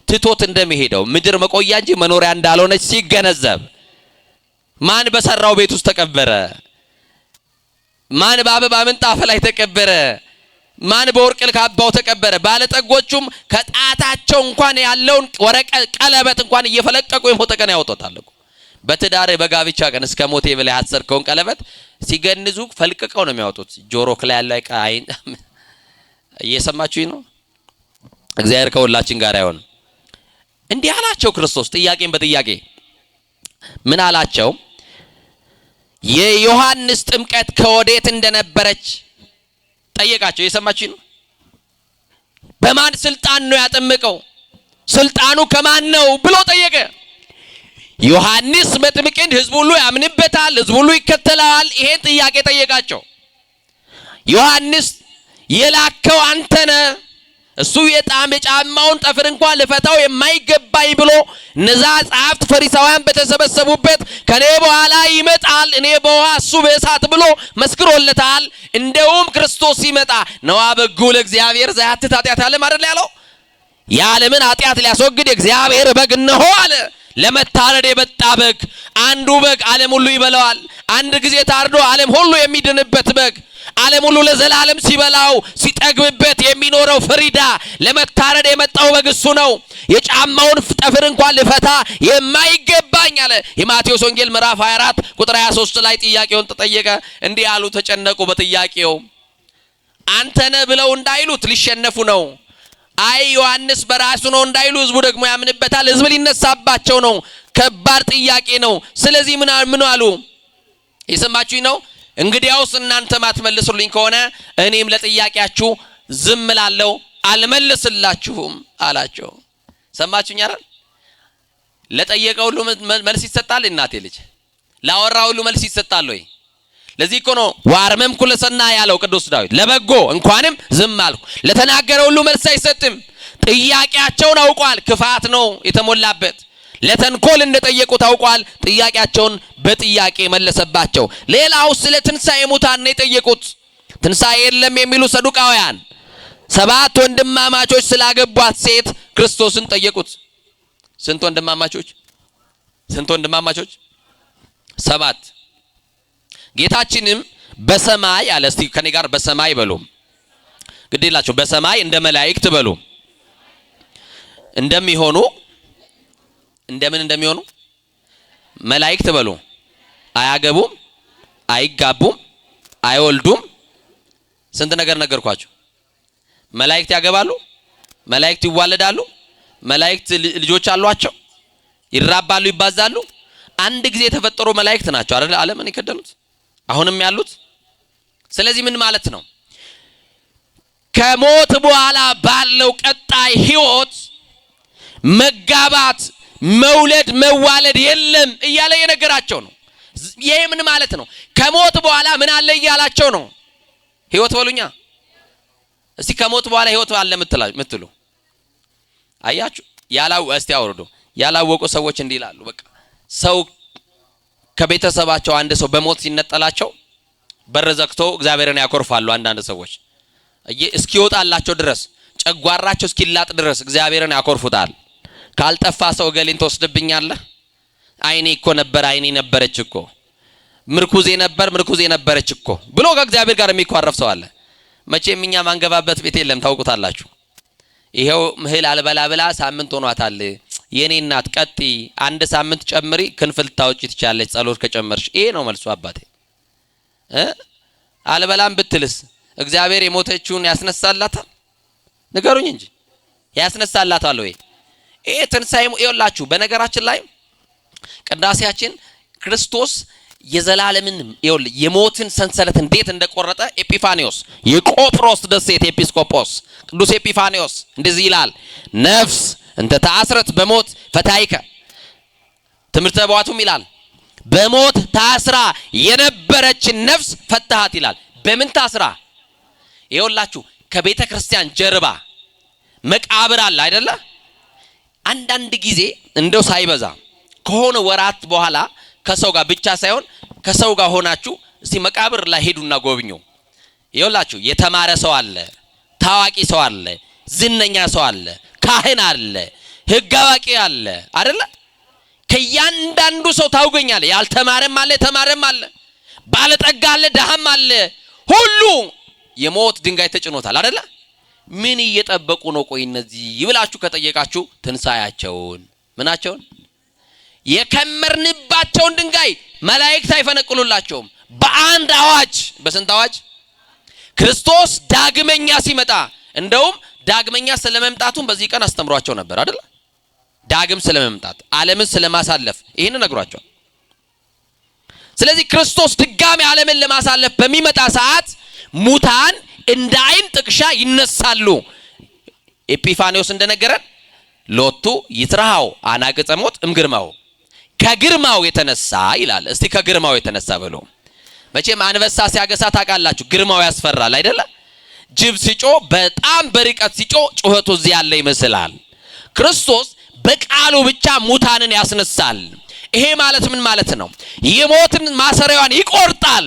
ትቶት እንደሚሄደው ምድር መቆያ እንጂ መኖሪያ እንዳልሆነች ሲገነዘብ ማን በሰራው ቤት ውስጥ ተቀበረ? ማን በአበባ ምንጣፍ ላይ ተቀበረ? ማን በወርቅ ካባው ተቀበረ? ባለጠጎቹም ከጣታቸው እንኳን ያለውን ወረቀት ቀለበት እንኳን እየፈለቀቁ የሞተ ቀን ያወጣታል እኮ። በትዳር በጋብቻ ቀን እስከ ሞቴ በላይ ያሰርከውን ቀለበት ሲገንዙ ፈልቅቀው ነው የሚያወጡት። ጆሮክ ላይ ያለው አይን እየሰማችሁኝ ነው? እግዚአብሔር ከሁላችን ጋር ይሁን። እንዲህ አላቸው ክርስቶስ ጥያቄን በጥያቄ ምን አላቸው? የዮሐንስ ጥምቀት ከወዴት እንደነበረች ጠየቃቸው። የሰማችሁኝ ነው? በማን ስልጣን ነው ያጠመቀው? ስልጣኑ ከማን ነው ብሎ ጠየቀ። ዮሐንስ መጥምቅን ህዝብ ሁሉ ያምንበታል፣ ህዝብ ሁሉ ይከተላል። ይሄን ጥያቄ ጠየቃቸው። ዮሐንስ የላከው አንተ ነህ፣ እሱ የጫማውን ጠፍር እንኳን ልፈታው የማይገባኝ ብሎ እነዛ ጸሐፍት ፈሪሳውያን በተሰበሰቡበት ከኔ በኋላ ይመጣል፣ እኔ በውሃ እሱ በእሳት ብሎ መስክሮለታል። እንደውም ክርስቶስ ሲመጣ ነዋ በጉ ለእግዚአብሔር ዘያትት ኃጢአት ዓለም አይደል ያለው? የዓለምን ኃጢአት ሊያስወግድ የእግዚአብሔር በግ እነሆ አለ። ለመታረድ የመጣ በግ። አንዱ በግ ዓለም ሁሉ ይበላዋል። አንድ ጊዜ ታርዶ ዓለም ሁሉ የሚድንበት በግ፣ ዓለም ሁሉ ለዘላለም ሲበላው ሲጠግብበት የሚኖረው ፍሪዳ ለመታረድ የመጣው በግ እሱ ነው። የጫማውን ጠፍር እንኳን ልፈታ የማይገባኝ አለ። የማቴዎስ ወንጌል ምዕራፍ 24 ቁጥር 23 ላይ ጥያቄውን ተጠየቀ። እንዲህ አሉ፣ ተጨነቁ በጥያቄው። አንተ ነህ ብለው እንዳይሉት ሊሸነፉ ነው። አይ ዮሐንስ በራሱ ነው እንዳይሉ ህዝቡ ደግሞ ያምንበታል። ህዝብ ሊነሳባቸው ነው። ከባድ ጥያቄ ነው። ስለዚህ ምን አሉ? የሰማችሁኝ ነው? እንግዲያውስ እናንተ ማትመልሱልኝ ከሆነ እኔም ለጥያቄያችሁ ዝም እላለሁ፣ አልመልስላችሁም አላቸው። ሰማችሁኝ አይደል? ለጠየቀ ሁሉ መልስ ይሰጣል። እናቴ ልጅ ላወራ ሁሉ መልስ ይሰጣል ወይ? ለዚህ እኮ ነው ዋርመምኩ ለሰናይ ያለው ቅዱስ ዳዊት። ለበጎ እንኳንም ዝም አልኩ። ለተናገረ ሁሉ መልስ አይሰጥም። ጥያቄያቸውን አውቋል። ክፋት ነው የተሞላበት። ለተንኮል እንደጠየቁ ታውቋል። ጥያቄያቸውን በጥያቄ መለሰባቸው። ሌላው ስለ ትንሣኤ ሙታን ነው የጠየቁት። ትንሣኤ የለም የሚሉ ሰዱቃውያን 7 ወንድማማቾች ስላገቧት ሴት ክርስቶስን ጠየቁት። ስንት ወንድማማቾች? 7። ጌታችንም በሰማይ አለ። እስቲ ከኔ ጋር በሰማይ በሉ። ግዴላችሁ በሰማይ እንደ መላእክት በሉ። እንደሚሆኑ እንደምን እንደሚሆኑ መላእክት በሉ። አያገቡም፣ አይጋቡም፣ አይወልዱም። ስንት ነገር ነገርኳችሁ። መላእክት ያገባሉ፣ መላእክት ይዋለዳሉ፣ መላእክት ልጆች አሏቸው፣ ይራባሉ፣ ይባዛሉ። አንድ ጊዜ የተፈጠሩ መላእክት ናቸው አይደል? ዓለምን የከደኑት አሁንም ያሉት። ስለዚህ ምን ማለት ነው? ከሞት በኋላ ባለው ቀጣይ ህይወት መጋባት፣ መውለድ፣ መዋለድ የለም እያለ የነገራቸው ነው። ይሄ ምን ማለት ነው? ከሞት በኋላ ምን አለ እያላቸው ነው። ህይወት በሉኛ እስቲ። ከሞት በኋላ ህይወት አለ ምትሉ አያችሁ? እስቲ አውርዱ። ያላወቁ ሰዎች እንዲህ ይላሉ። በቃ ሰው ከቤተሰባቸው አንድ ሰው በሞት ሲነጠላቸው በር ዘግቶ እግዚአብሔርን ያኮርፋሉ። አንዳንድ ሰዎች እስኪወጣላቸው ድረስ ጨጓራቸው እስኪላጥ ድረስ እግዚአብሔርን ያኮርፉታል። ካልጠፋ ሰው ገሌን ተወስድብኛለህ፣ አይኔ እኮ ነበር፣ አይኔ ነበረች እኮ፣ ምርኩዜ ነበር፣ ምርኩዜ ነበረች እኮ ብሎ ከእግዚአብሔር ጋር የሚኳረፍ ሰው አለ። መቼም እኛ ማንገባበት ቤት የለም፣ ታውቁታላችሁ። ይሄው ምህል አልበላ ብላ ሳምንት ሆኗታል። የኔ እናት ቀጢ አንድ ሳምንት ጨምሪ፣ ክንፍል ታውጪ ትቻለች ጸሎት ከጨመርሽ። ይሄ ነው መልሱ አባቴ። አልበላም ብትልስ እግዚአብሔር የሞተችውን ያስነሳላታል? ንገሩኝ እንጂ ያስነሳላታል ወይ? ይሄ ትንሳኤ ይኸውላችሁ። በነገራችን ላይ ቅዳሴያችን ክርስቶስ የዘላለምን የሞትን ሰንሰለት እንዴት እንደቆረጠ ኤጲፋኒዮስ የቆጵሮስ ደሴት ኤጲስቆጶስ ቅዱስ ኤጲፋኒዮስ እንደዚህ ይላል። ነፍስ እንተ ተአስረት በሞት ፈታይከ። ትምህርተ በዋቱም ይላል በሞት ታስራ የነበረችን ነፍስ ፈታሃት ይላል። በምን ታስራ? ይኸውላችሁ ከቤተ ክርስቲያን ጀርባ መቃብር አለ አይደለ? አንዳንድ ጊዜ እንደው ሳይበዛ ከሆነ ወራት በኋላ ከሰው ጋር ብቻ ሳይሆን ከሰው ጋር ሆናችሁ እስቲ መቃብር ላይ ሄዱና ጎብኙ። ይኸውላችሁ የተማረ ሰው አለ፣ ታዋቂ ሰው አለ፣ ዝነኛ ሰው አለ፣ ካህን አለ፣ ሕግ አዋቂ አለ አይደለ? ከያንዳንዱ ሰው ታውገኛለ። ያልተማረም አለ፣ የተማረም አለ፣ ባለጠጋ አለ፣ ደሃም አለ። ሁሉ የሞት ድንጋይ ተጭኖታል አይደለ? ምን እየጠበቁ ነው? ቆይ እነዚህ ይብላችሁ ከጠየቃችሁ ትንሳኤያቸውን ምናቸውን የከመርንባቸውን ድንጋይ መላእክት አይፈነቅሉላቸውም። በአንድ አዋጅ፣ በስንት አዋጅ? ክርስቶስ ዳግመኛ ሲመጣ። እንደውም ዳግመኛ ስለመምጣቱን በዚህ ቀን አስተምሯቸው ነበር አይደል? ዳግም ስለመምጣት ዓለምን ስለማሳለፍ ይሄን ነግሯቸው። ስለዚህ ክርስቶስ ድጋሚ ዓለምን ለማሳለፍ በሚመጣ ሰዓት ሙታን እንደ አይን ጥቅሻ ይነሳሉ። ኤጲፋኒዮስ እንደነገረን ሎቱ ይትራሃው አናቅጸ ሞት እምግርማው፣ ከግርማው የተነሳ ይላል። እስቲ ከግርማው የተነሳ ብሎ መቼም አንበሳ ሲያገሳ ታውቃላችሁ፣ ግርማው ያስፈራል አይደለ? ጅብ ሲጮ በጣም በርቀት ሲጮ ጩኸቱ እዚህ ያለ ይመስላል። ክርስቶስ በቃሉ ብቻ ሙታንን ያስነሳል። ይሄ ማለት ምን ማለት ነው? የሞትን ማሰሪያዋን ይቆርጣል።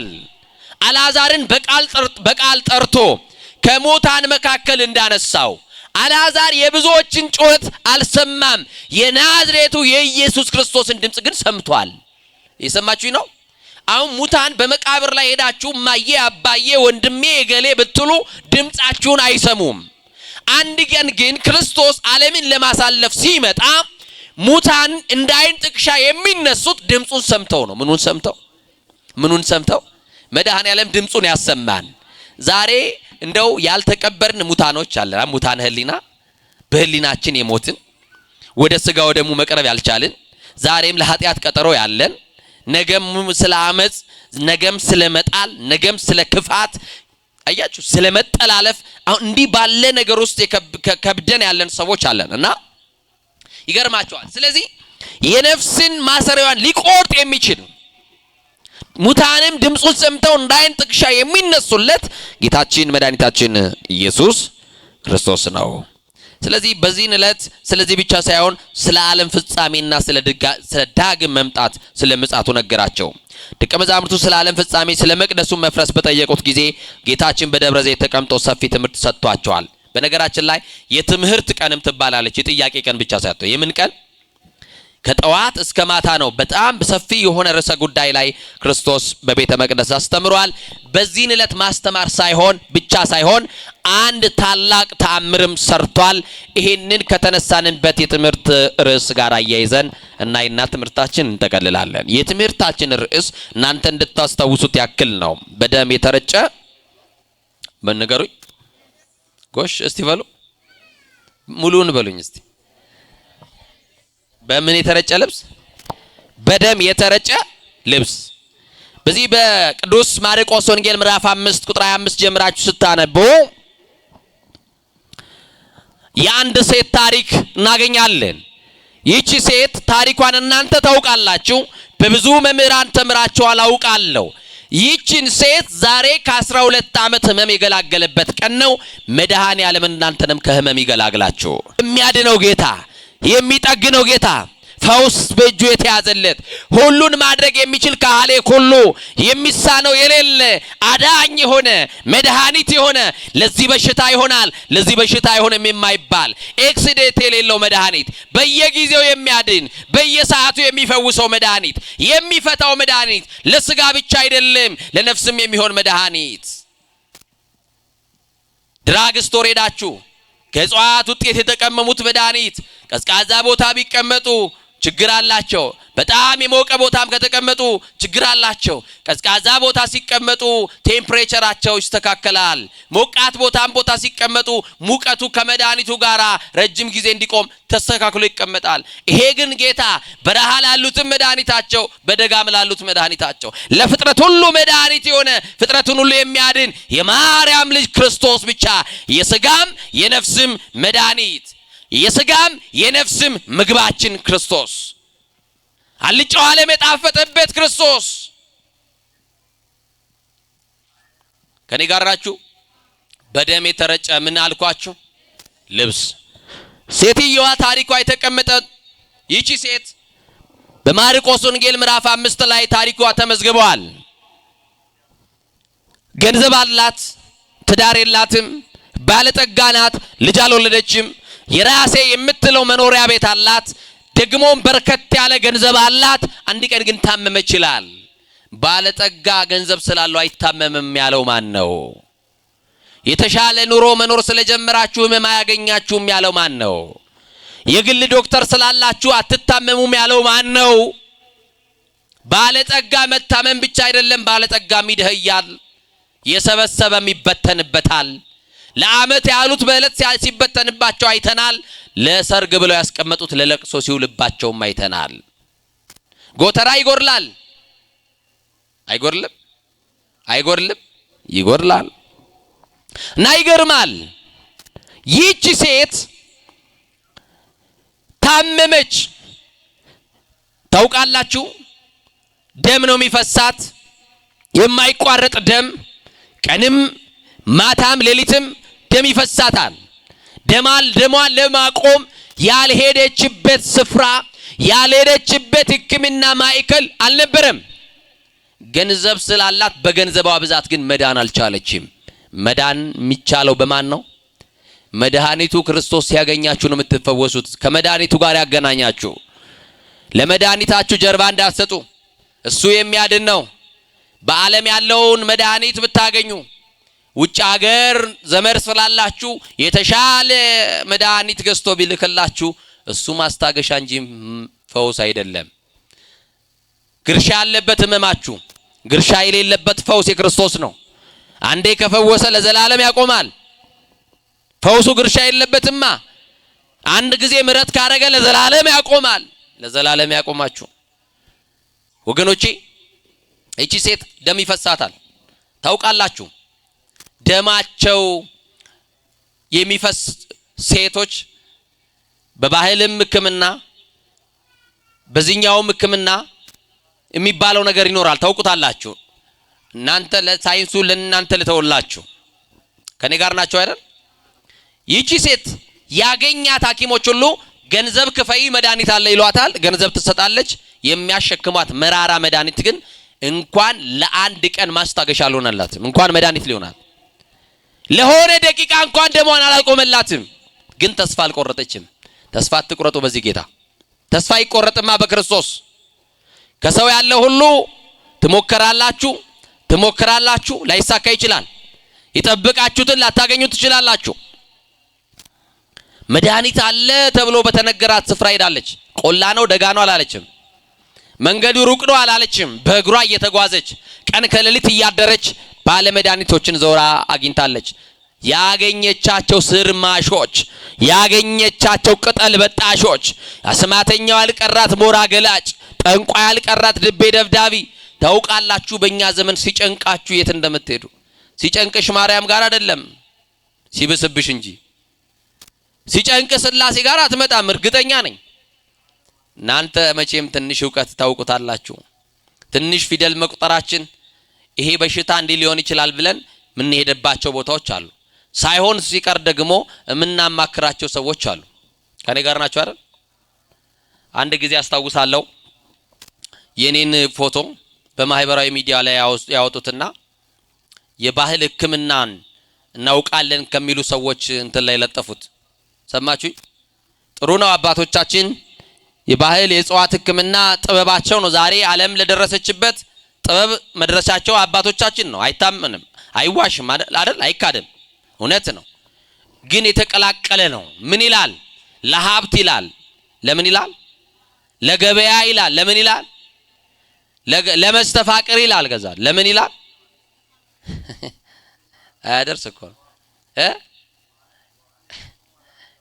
አልዓዛርን በቃል ጠርቶ ከሙታን መካከል እንዳነሳው አልዓዛር የብዙዎችን ጩኸት አልሰማም። የናዝሬቱ የኢየሱስ ክርስቶስን ድምጽ ግን ሰምቷል። የሰማችሁ ነው። አሁን ሙታን በመቃብር ላይ ሄዳችሁ ማዬ፣ አባዬ፣ ወንድሜ እገሌ ብትሉ ድምጻችሁን አይሰሙም። አንድ ቀን ግን ክርስቶስ ዓለምን ለማሳለፍ ሲመጣ ሙታን እንደ አይን ጥቅሻ የሚነሱት ድምጹን ሰምተው ነው። ምኑን ሰምተው? መድኃኔዓለም ድምጹን ያሰማን። ዛሬ እንደው ያልተቀበርን ሙታኖች አለና ሙታን ህሊና በህሊናችን የሞትን ወደ ስጋ ወደሙ መቅረብ ያልቻልን ዛሬም ለኃጢአት ቀጠሮ ያለን ነገም ስለ አመጽ፣ ነገም ስለ መጣል፣ ነገም ስለ ክፋት፣ አያችሁ ስለ መጠላለፍ፣ አሁን እንዲህ ባለ ነገር ውስጥ ከብደን ያለን ሰዎች አለን እና ይገርማቸዋል። ስለዚህ የነፍስን ማሰሪያዋን ሊቆርጥ የሚችል ሙታንም ድምጹን ሰምተው እንዳይን ጥቅሻ የሚነሱለት ጌታችን መድኃኒታችን ኢየሱስ ክርስቶስ ነው። ስለዚህ በዚህን ዕለት ስለዚህ ብቻ ሳይሆን ስለ ዓለም ፍጻሜና ስለ ዳግም መምጣት ስለ ምጽአቱ ነገራቸው። ደቀ መዛሙርቱ ስለ ዓለም ፍጻሜ ስለ መቅደሱ መፍረስ በጠየቁት ጊዜ ጌታችን በደብረ ዘይት ተቀምጦ ሰፊ ትምህርት ሰጥቷቸዋል። በነገራችን ላይ የትምህርት ቀንም ትባላለች። የጥያቄ ቀን ብቻ ሳይሆን የምን ቀን? ከጠዋት እስከ ማታ ነው። በጣም ሰፊ የሆነ ርዕሰ ጉዳይ ላይ ክርስቶስ በቤተ መቅደስ አስተምሯል። በዚህን ዕለት ማስተማር ብቻ ሳይሆን አንድ ታላቅ ተአምርም ሰርቷል። ይሄንን ከተነሳንበት የትምህርት ርዕስ ጋር አያይዘን እናይና ትምህርታችን እንጠቀልላለን። የትምህርታችን ርዕስ እናንተ እንድታስታውሱት ያክል ነው። በደም የተረጨ በነገሩኝ ጎሽ እስቲ በሉ፣ ሙሉውን በሉኝ እስቲ። በምን የተረጨ ልብስ? በደም የተረጨ ልብስ። በዚህ በቅዱስ ማርቆስ ወንጌል ምዕራፍ 5 ቁጥር 25 ጀምራችሁ ስታነቡ የአንድ ሴት ታሪክ እናገኛለን። ይህች ሴት ታሪኳን እናንተ ታውቃላችሁ፣ በብዙ መምህራን ተምራችኋል አውቃለሁ። ይህችን ሴት ዛሬ ከ12 ዓመት ህመም የገላገለበት ቀን ነው። መድኃኔዓለም እናንተንም ከህመም ይገላግላችሁ። የሚያድነው ጌታ፣ የሚጠግነው ጌታ፣ ፈውስ በእጁ የተያዘለት ሁሉን ማድረግ የሚችል ካህሌ ሁሉ የሚሳነው የሌለ አዳኝ የሆነ መድኃኒት የሆነ ለዚህ በሽታ ይሆናል ለዚህ በሽታ አይሆንም የማይባል ኤክሲደንት የሌለው መድኃኒት በየጊዜው የሚያድን በየሰዓቱ የሚፈውሰው መድኃኒት የሚፈታው መድኃኒት ለስጋ ብቻ አይደለም ለነፍስም የሚሆን መድኃኒት። ድራግ ስቶር ሄዳችሁ ከእጽዋት ውጤት የተቀመሙት መድኃኒት ቀዝቃዛ ቦታ ቢቀመጡ ችግር አላቸው። በጣም የሞቀ ቦታም ከተቀመጡ ችግር አላቸው። ቀዝቃዛ ቦታ ሲቀመጡ ቴምፕሬቸራቸው ይስተካከላል። ሞቃት ቦታ ሲቀመጡ ሙቀቱ ከመድኃኒቱ ጋር ረጅም ጊዜ እንዲቆም ተስተካክሎ ይቀመጣል። ይሄ ግን ጌታ በረሃ ላሉትም መድኃኒታቸው በደጋም ላሉት መድኃኒታቸው ለፍጥረት ሁሉ መድኃኒት የሆነ ፍጥረቱን ሁሉ የሚያድን የማርያም ልጅ ክርስቶስ ብቻ የሥጋም የነፍስም መድኃኒት የሥጋም የነፍስም ምግባችን ክርስቶስ አልጫው ዓለም የጣፈጠበት ክርስቶስ ከኔ ጋር ናችሁ። በደም የተረጨ ምን አልኳችሁ? ልብስ። ሴትየዋ ታሪኳ የተቀመጠ ይቺ ሴት በማርቆስ ወንጌል ምዕራፍ 5 ላይ ታሪኳ ተመዝግቧል። ገንዘብ አላት፣ ትዳር የላትም፣ ባለጠጋ ናት፣ ልጅ አልወለደችም። የራሴ የምትለው መኖሪያ ቤት አላት፣ ደግሞም በርከት ያለ ገንዘብ አላት። አንድ ቀን ግን ታመመች ይላል። ባለጠጋ ገንዘብ ስላለው አይታመምም ያለው ማን ነው? የተሻለ ኑሮ መኖር ስለጀመራችሁ ህመም አያገኛችሁም ያለው ማን ነው? የግል ዶክተር ስላላችሁ አትታመሙም ያለው ማን ነው? ባለጠጋ መታመም ብቻ አይደለም፣ ባለጠጋም ይደህያል፣ የሰበሰበም ይበተንበታል። ለዓመት ያሉት በእለት ሲበተንባቸው አይተናል። ለሰርግ ብለው ያስቀመጡት ለለቅሶ ሲውልባቸውም አይተናል። ጎተራ ይጎርላል አይጎርልም? አይጎርልም፣ ይጎርላል። እና ይገርማል። ይህች ሴት ታመመች። ታውቃላችሁ፣ ደም ነው የሚፈሳት፣ የማይቋረጥ ደም፣ ቀንም ማታም ሌሊትም ደም ይፈሳታል። ደሟን ለማቆም ያልሄደችበት ስፍራ ያልሄደችበት ሕክምና ማዕከል አልነበረም። ገንዘብ ስላላት በገንዘቧ ብዛት ግን መዳን አልቻለችም። መዳን የሚቻለው በማን ነው? መድኃኒቱ ክርስቶስ ሲያገኛችሁ ነው የምትፈወሱት። ከመድኃኒቱ ጋር ያገናኛችሁ። ለመድኃኒታችሁ ጀርባ እንዳትሰጡ፣ እሱ የሚያድን ነው። በዓለም ያለውን መድኃኒት ብታገኙ ውጭ ሀገር ዘመድ ስላላችሁ የተሻለ መድኃኒት ገዝቶ ቢልክላችሁ እሱ ማስታገሻ እንጂ ፈውስ አይደለም። ግርሻ ያለበት ህመማችሁ፣ ግርሻ የሌለበት ፈውስ የክርስቶስ ነው። አንዴ ከፈወሰ ለዘላለም ያቆማል። ፈውሱ ግርሻ የለበትማ። አንድ ጊዜ ምሕረት ካረገ ለዘላለም ያቆማል። ለዘላለም ያቆማችሁ ወገኖቼ። እቺ ሴት ደም ይፈሳታል። ታውቃላችሁ፣ ደማቸው የሚፈስ ሴቶች በባህልም ሕክምና በዚህኛውም ሕክምና የሚባለው ነገር ይኖራል። ታውቁታላችሁ። እናንተ ለሳይንሱ ለእናንተ ልተውላችሁ። ከኔ ጋር ናቸው አይደል? ይቺ ሴት ያገኛት ሐኪሞች ሁሉ ገንዘብ ክፈይ መድኃኒት አለ ይሏታል። ገንዘብ ትሰጣለች። የሚያሸክሟት መራራ መድኃኒት ግን እንኳን ለአንድ ቀን ማስታገሻ አልሆነላትም። እንኳን መድኃኒት ሊሆናል ለሆነ ደቂቃ እንኳን ደሟን አላቆመላትም። ግን ተስፋ አልቆረጠችም። ተስፋ አትቆረጡ በዚህ ጌታ። ተስፋ ይቆረጥማ በክርስቶስ። ከሰው ያለ ሁሉ ትሞክራላችሁ፣ ላይሳካ ይችላል። የጠበቃችሁትን ላታገኙ ትችላላችሁ። መድኃኒት አለ ተብሎ በተነገራት ስፍራ ሄዳለች። ቆላ ነው ደጋ ነው አላለችም። መንገዱ ሩቅ ነው አላለችም። በእግሯ እየተጓዘች ቀን ከሌሊት እያደረች ባለ መድኃኒቶችን ዞራ አግኝታለች። ያገኘቻቸው ስርማሾች፣ ያገኘቻቸው ቅጠል በጣሾች፣ አስማተኛው ያልቀራት ሞራ ገላጭ፣ ጠንቋይ ያልቀራት ልቤ ደብዳቢ። ታውቃላችሁ በእኛ ዘመን ሲጨንቃችሁ የት እንደምትሄዱ። ሲጨንቅሽ ማርያም ጋር አይደለም ሲብስብሽ እንጂ። ሲጨንቅ ስላሴ ጋር አትመጣም፣ እርግጠኛ ነኝ። እናንተ መቼም ትንሽ ዕውቀት ታውቁታላችሁ። ትንሽ ፊደል መቁጠራችን ይሄ በሽታ እንዲህ ሊሆን ይችላል ብለን ምን ሄደባቸው ቦታዎች አሉ። ሳይሆን ሲቀር ደግሞ የምናማክራቸው ሰዎች አሉ። ከኔ ጋር ናቸው አይደል? አንድ ጊዜ አስታውሳለሁ የኔን ፎቶ በማህበራዊ ሚዲያ ላይ ያወጡትና የባህል ሕክምናን እናውቃለን ከሚሉ ሰዎች እንትን ላይ ለጠፉት። ሰማችሁኝ? ጥሩ ነው። አባቶቻችን የባህል የእጽዋት ሕክምና ጥበባቸው ነው ዛሬ ዓለም ለደረሰችበት ጥበብ መድረሻቸው አባቶቻችን ነው። አይታመንም፣ አይዋሽም አይደል? አይካድም፣ እውነት ነው። ግን የተቀላቀለ ነው። ምን ይላል? ለሀብት ይላል። ለምን ይላል? ለገበያ ይላል። ለምን ይላል? ለመስተፋቅር ይላል። ገዛ ለምን ይላል? አያደርስ እኮ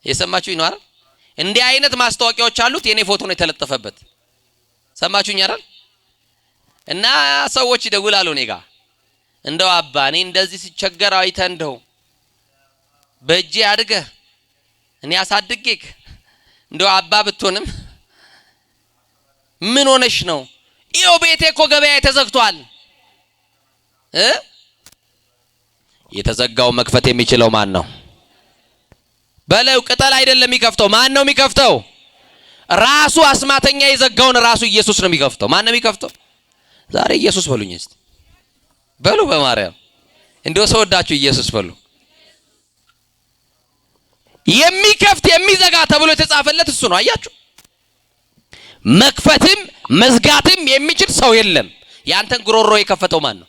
የሰማችሁኝ ነው አይደል? እንዲህ አይነት ማስታወቂያዎች አሉት። የኔ ፎቶ ነው የተለጠፈበት። ሰማችሁኝ አይደል? እና ሰዎች ይደውላሉ እኔ ጋር እንደው አባ እኔ እንደዚህ ሲቸገር አይተህ እንደው በእጄ አድገህ እኔ አሳድጌክ እንደው አባ ብትሆንም ምን ሆነሽ ነው? ይኸው ቤቴ እኮ ገበያ ተዘግቷል። የተዘጋው መክፈት የሚችለው ማን ነው? በለው ቅጠል አይደለም የሚከፍተው። ማን ነው የሚከፍተው? ራሱ አስማተኛ የዘጋውን ራሱ ኢየሱስ ነው የሚከፍተው። ማን ነው የሚከፍተው? ዛሬ ኢየሱስ በሉኝ እስቲ በሉ። በማርያም እንደው ሰውዳችሁ ኢየሱስ በሉ። የሚከፍት የሚዘጋ ተብሎ የተጻፈለት እሱ ነው። አያችሁ? መክፈትም መዝጋትም የሚችል ሰው የለም። ያንተን ጉሮሮ የከፈተው ማን ነው?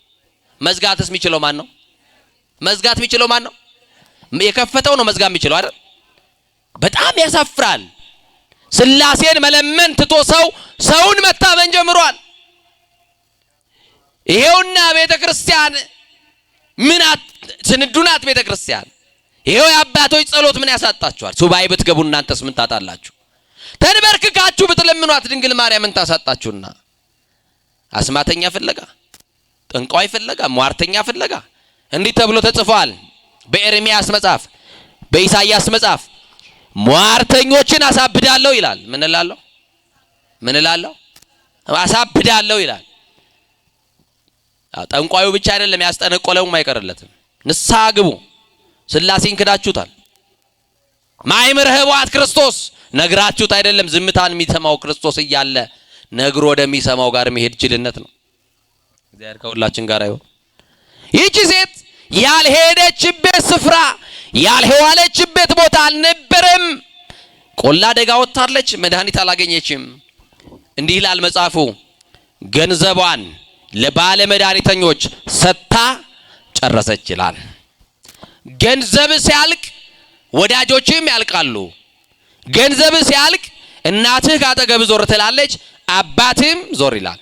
መዝጋትስ የሚችለው ማን ነው? መዝጋት የሚችለው ማን ነው? የከፈተው ነው መዝጋት የሚችለው አይደል? በጣም ያሳፍራል። ስላሴን መለመን ትቶ ሰውን መታመን ጀምሯል። ይሄውና ቤተክርስቲያን ስንዱናት ቤተክርስቲያን ይሄው የአባቶች ጸሎት ምን ያሳጣችኋል? ሱባኤ ብትገቡ እናንተስ ምን ታጣላችሁ? ተንበርክካችሁ ብትለምኗት ድንግል ማርያምን ታሳጣችሁና አስማተኛ ፍለጋ፣ ጠንቋይ ፍለጋ፣ ሟርተኛ ፍለጋ እንዲህ ተብሎ ተጽፏል በኤርሚያስ መጽሐፍ፣ በኢሳይያስ መጽሐፍ ሟርተኞችን አሳብዳለሁ ይላል። ምን እላለሁ? አሳብዳለሁ ይላል። ጠንቋዩ ብቻ አይደለም ያስጠነቆለውም አይቀርለትም። ንስሐ ግቡ። ስላሴን ክዳችሁታል። ማይምር ህዋት ክርስቶስ ነግራችሁት አይደለም። ዝምታን የሚሰማው ክርስቶስ እያለ ነግሮ ወደሚሰማው ጋር መሄድ ጅልነት ነው። እግዚአብሔር ከሁላችን ጋር ይሁን። ይህች ሴት ያልሄደችበት ስፍራ ያልሄዋለችበት ቦታ አልነበረም። ቆላ ደጋ ወጣለች፣ መድኃኒት አላገኘችም። እንዲህ ይላል መጽሐፉ፣ ገንዘቧን ለባለ መድኃኒተኞች ሰጥታ ጨረሰች ይላል። ገንዘብ ሲያልቅ ወዳጆችም ያልቃሉ። ገንዘብ ሲያልቅ እናትህ ካጠገብ ዞር ትላለች፣ አባትም ዞር ይላል።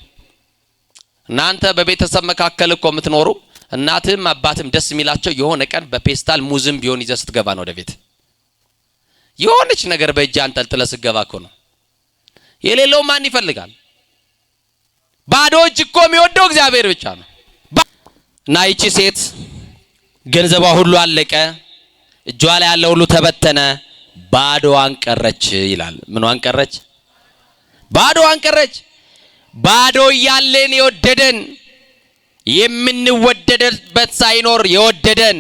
እናንተ በቤተሰብ መካከል እኮ የምትኖሩ እናትም አባትም ደስ የሚላቸው የሆነ ቀን በፔስታል ሙዝም ቢሆን ይዘህ ስትገባ ነው ወደ ቤት። የሆነች ነገር በእጅ አንጠልጥለህ ስትገባ እኮ ነው። የሌለው ማን ይፈልጋል? ባዶ እጅ እኮ የሚወደው እግዚአብሔር ብቻ ነው። እና ይቺ ሴት ገንዘቧ ሁሉ አለቀ፣ እጇ ላይ ያለው ሁሉ ተበተነ፣ ባዶዋን ቀረች ይላል። ምንዋን ቀረች? ባዶዋን ቀረች። ባዶ እያለን የወደደን የምንወደድበት ሳይኖር የወደደን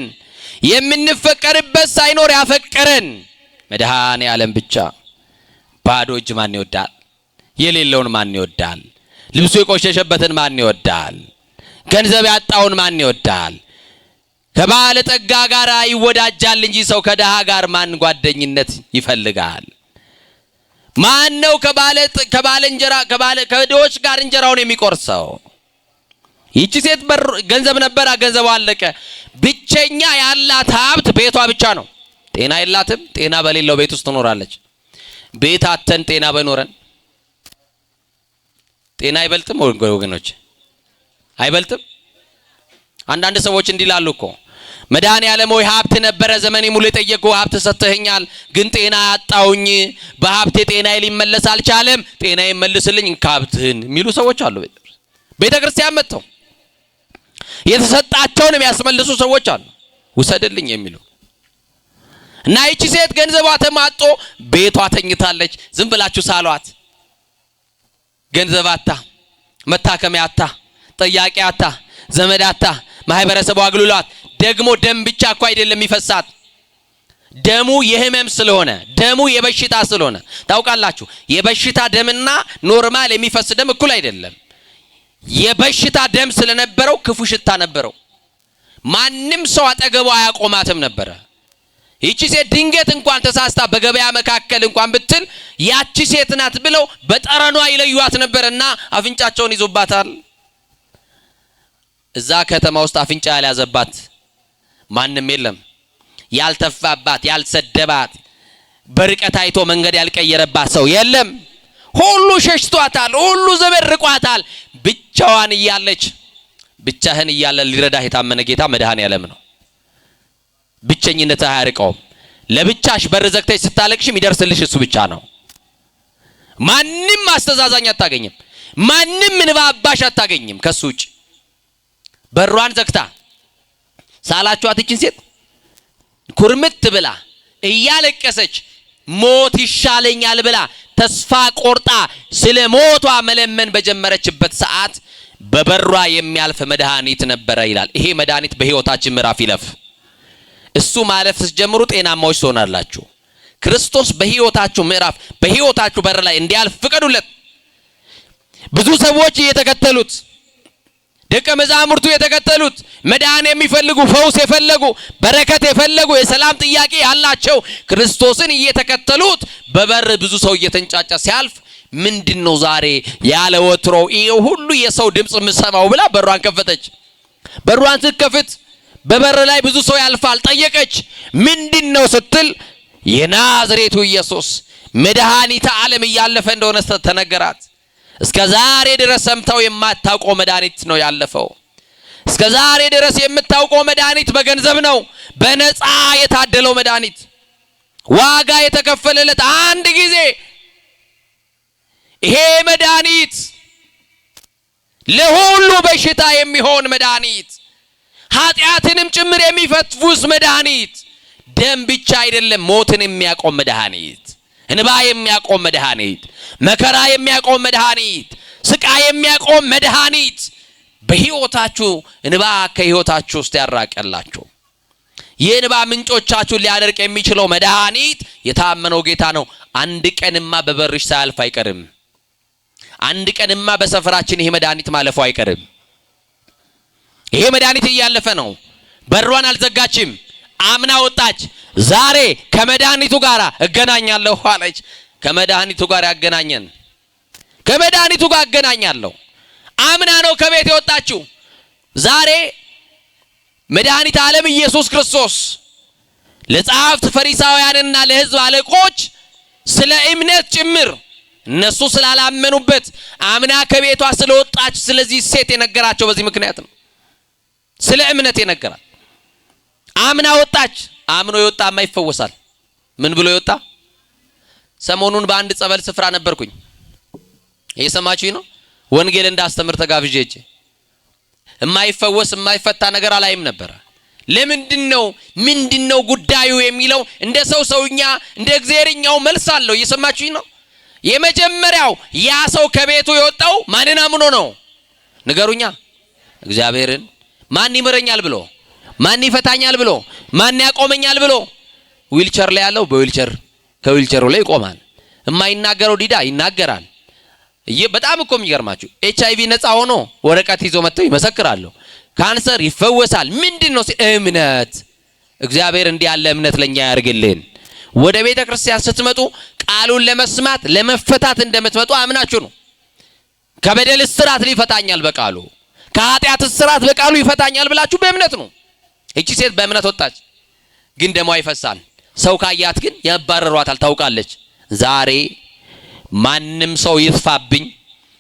የምንፈቀርበት ሳይኖር ያፈቀረን መድኃኔ ዓለም ብቻ። ባዶ እጅ ማን ይወዳል? የሌለውን ማን ይወዳል? ልብሱ የቆሸሸበትን ማን ይወዳል? ገንዘብ ያጣውን ማን ይወዳል? ከባለ ጠጋ ጋር ይወዳጃል እንጂ ሰው ከደሃ ጋር ማን ጓደኝነት ይፈልጋል? ማን ነው ከድሆች ጋር እንጀራውን የሚቆርሰው? ይቺ ሴት ገንዘብ ነበራ፣ ገንዘቧ አለቀ። ብቸኛ ያላት ሀብት ቤቷ ብቻ ነው። ጤና የላትም። ጤና በሌለው ቤት ውስጥ ትኖራለች። ቤት አተን ጤና በኖረን ጤና አይበልጥም ወገኖች? አይበልጥም? አንዳንድ ሰዎች እንዲላሉ እኮ መድኃኔ ዓለም ሆይ ሀብት ነበረ ዘመኔ ሙሉ የጠየቅኩ ሀብት ሰጥተኸኛል፣ ግን ጤና አጣውኝ፣ በሀብቴ ጤናዬ ሊመለስ አልቻለም፣ ጤናዬ መልስልኝ ሀብትህን የሚሉ ሰዎች አሉ። ቤተ ክርስቲያን መጥተው የተሰጣቸውን የሚያስመልሱ ሰዎች አሉ፣ ውሰድልኝ የሚሉ። እና ይቺ ሴት ገንዘቧ ተማጦ ቤቷ ተኝታለች። ዝም ብላችሁ ሳሏት። ገንዘብ አታ፣ መታከሚያ አታ፣ ጠያቂ አታ፣ ዘመድ አታ፣ ማህበረሰቡ አግሉላት። ደግሞ ደም ብቻ እኮ አይደለም ይፈሳት፣ ደሙ የህመም ስለሆነ ደሙ የበሽታ ስለሆነ ታውቃላችሁ። የበሽታ ደምና ኖርማል የሚፈስ ደም እኩል አይደለም። የበሽታ ደም ስለነበረው ክፉ ሽታ ነበረው። ማንም ሰው አጠገቡ አያቆማትም ነበር። ይቺ ሴት ድንገት እንኳን ተሳስታ በገበያ መካከል እንኳን ብትል ያቺ ሴት ናት ብለው በጠረኗ ይለዩዋት ነበርና አፍንጫቸውን ይዞባታል። እዛ ከተማ ውስጥ አፍንጫ ያልያዘባት ማንም የለም። ያልተፋባት፣ ያልሰደባት፣ በርቀት አይቶ መንገድ ያልቀየረባት ሰው የለም። ሁሉ ሸሽቷታል፣ ሁሉ ዘመርቋታል። ብቻዋን እያለች ብቻህን እያለ ሊረዳህ የታመነ ጌታ መድኃኔዓለም ነው። ብቸኝነት አያርቀውም። ለብቻሽ በር ዘግተሽ ስታለቅሽም ይደርስልሽ እሱ ብቻ ነው። ማንም አስተዛዛኝ አታገኝም። ማንም እንባ አባሽ አታገኝም ከሱ ውጭ። በሯን ዘግታ ሳላችኋት እቺን ሴት ኩርምት ብላ እያለቀሰች ሞት ይሻለኛል ብላ ተስፋ ቆርጣ ስለ ሞቷ መለመን በጀመረችበት ሰዓት በበሯ የሚያልፍ መድኃኒት ነበረ ይላል። ይሄ መድኃኒት በህይወታችን ምዕራፍ ይለፍ። እሱ ማለፍ ስትጀምሩ ጤናማዎች ትሆናላችሁ። ክርስቶስ በህይወታችሁ ምዕራፍ በህይወታችሁ በር ላይ እንዲያልፍ ፍቀዱለት። ብዙ ሰዎች እየተከተሉት ደቀ መዛሙርቱ የተከተሉት መዳን የሚፈልጉ ፈውስ የፈለጉ በረከት የፈለጉ የሰላም ጥያቄ ያላቸው ክርስቶስን እየተከተሉት በበር ብዙ ሰው እየተንጫጫ ሲያልፍ ምንድነው ዛሬ ያለ ወትሮው ይሄ ሁሉ የሰው ድምጽ ምሰማው ብላ በሯን ከፈተች። በሯን ስትከፍት በበር ላይ ብዙ ሰው ያልፋል። ጠየቀች ምንድነው ስትል የናዝሬቱ ኢየሱስ መድኃኒተ ዓለም እያለፈ እንደሆነ ተነገራት። እስከ ዛሬ ድረስ ሰምተው የማታውቀው መድኃኒት ነው ያለፈው። እስከ ዛሬ ድረስ የምታውቀው መድኃኒት በገንዘብ ነው፣ በነፃ የታደለው መድኃኒት ዋጋ የተከፈለለት አንድ ጊዜ ይሄ መድኃኒት ለሁሉ በሽታ የሚሆን መድኃኒት፣ ኃጢአትንም ጭምር የሚፈትፉስ መድኃኒት፣ ደም ብቻ አይደለም ሞትን የሚያቆም መድኃኒት፣ እንባ የሚያቆም መድኃኒት፣ መከራ የሚያቆም መድኃኒት፣ ስቃይ የሚያቆም መድኃኒት በህይወታችሁ እንባ ከህይወታችሁ ውስጥ ያራቀላችሁ የእንባ ምንጮቻችሁን ሊያደርቅ የሚችለው መድኃኒት የታመነው ጌታ ነው። አንድ ቀንማ በበርሽ ሳያልፍ አይቀርም። አንድ ቀንማ በሰፈራችን ይሄ መድኃኒት ማለፉ አይቀርም። ይሄ መድኃኒት እያለፈ ነው። በሯን አልዘጋችም። አምና ወጣች። ዛሬ ከመድኃኒቱ ጋር እገናኛለሁ አለች። ከመድኃኒቱ ጋር ያገናኘን ከመድኃኒቱ ጋር አገናኛለሁ። አምና ነው ከቤት የወጣችው። ዛሬ መድኃኒተ ዓለም ኢየሱስ ክርስቶስ ለጸሐፍት ፈሪሳውያንና ለሕዝብ አለቆች ስለ እምነት ጭምር እነሱ ስላላመኑበት አምና ከቤቷ ስለወጣች ስለዚህ ሴት የነገራቸው በዚህ ምክንያት ነው። ስለ እምነት የነገራት አምና ወጣች። አምኖ የወጣማ ይፈወሳል። ምን ብሎ የወጣ? ሰሞኑን በአንድ ጸበል ስፍራ ነበርኩኝ። እየሰማችሁኝ ነው? ወንጌል እንዳስተምር ተጋብዤ እጄ የማይፈወስ የማይፈታ ነገር አላይም ነበር። ምንድነው ጉዳዩ የሚለው እንደ ሰውኛ እንደ እግዚአብሔርኛው መልስ አለው። እየሰማችሁኝ ነው? የመጀመሪያው ያ ሰው ከቤቱ የወጣው ማንን አምኖ ነው? ንገሩኛ። እግዚአብሔርን። ማን ይመረኛል ብሎ፣ ማን ይፈታኛል ብሎ፣ ማን ያቆመኛል ብሎ። ዊልቸር ላይ ያለው በዊልቸር ከዊልቸሩ ላይ ይቆማል። የማይናገረው ዲዳ ይናገራል። በጣም እኮ የሚገርማችሁ HIV ነፃ ሆኖ ወረቀት ይዞ መጥተው ይመሰክራሉ። ካንሰር ይፈወሳል። ምንድነው? እምነት። እግዚአብሔር እንዲህ ያለ እምነት ለኛ ያርግልን። ወደ ቤተ ክርስቲያን ስትመጡ ቃሉን ለመስማት ለመፈታት እንደምትመጡ አምናችሁ ነው። ከበደል እስራት ሊፈታኛል በቃሉ፣ ከኃጢአት እስራት በቃሉ ይፈታኛል ብላችሁ በእምነት ነው። እቺ ሴት በእምነት ወጣች፣ ግን ደሟ ይፈሳል። ሰው ካያት ግን ያባረሯታል። ታውቃለች። ዛሬ ማንም ሰው ይጥፋብኝ፣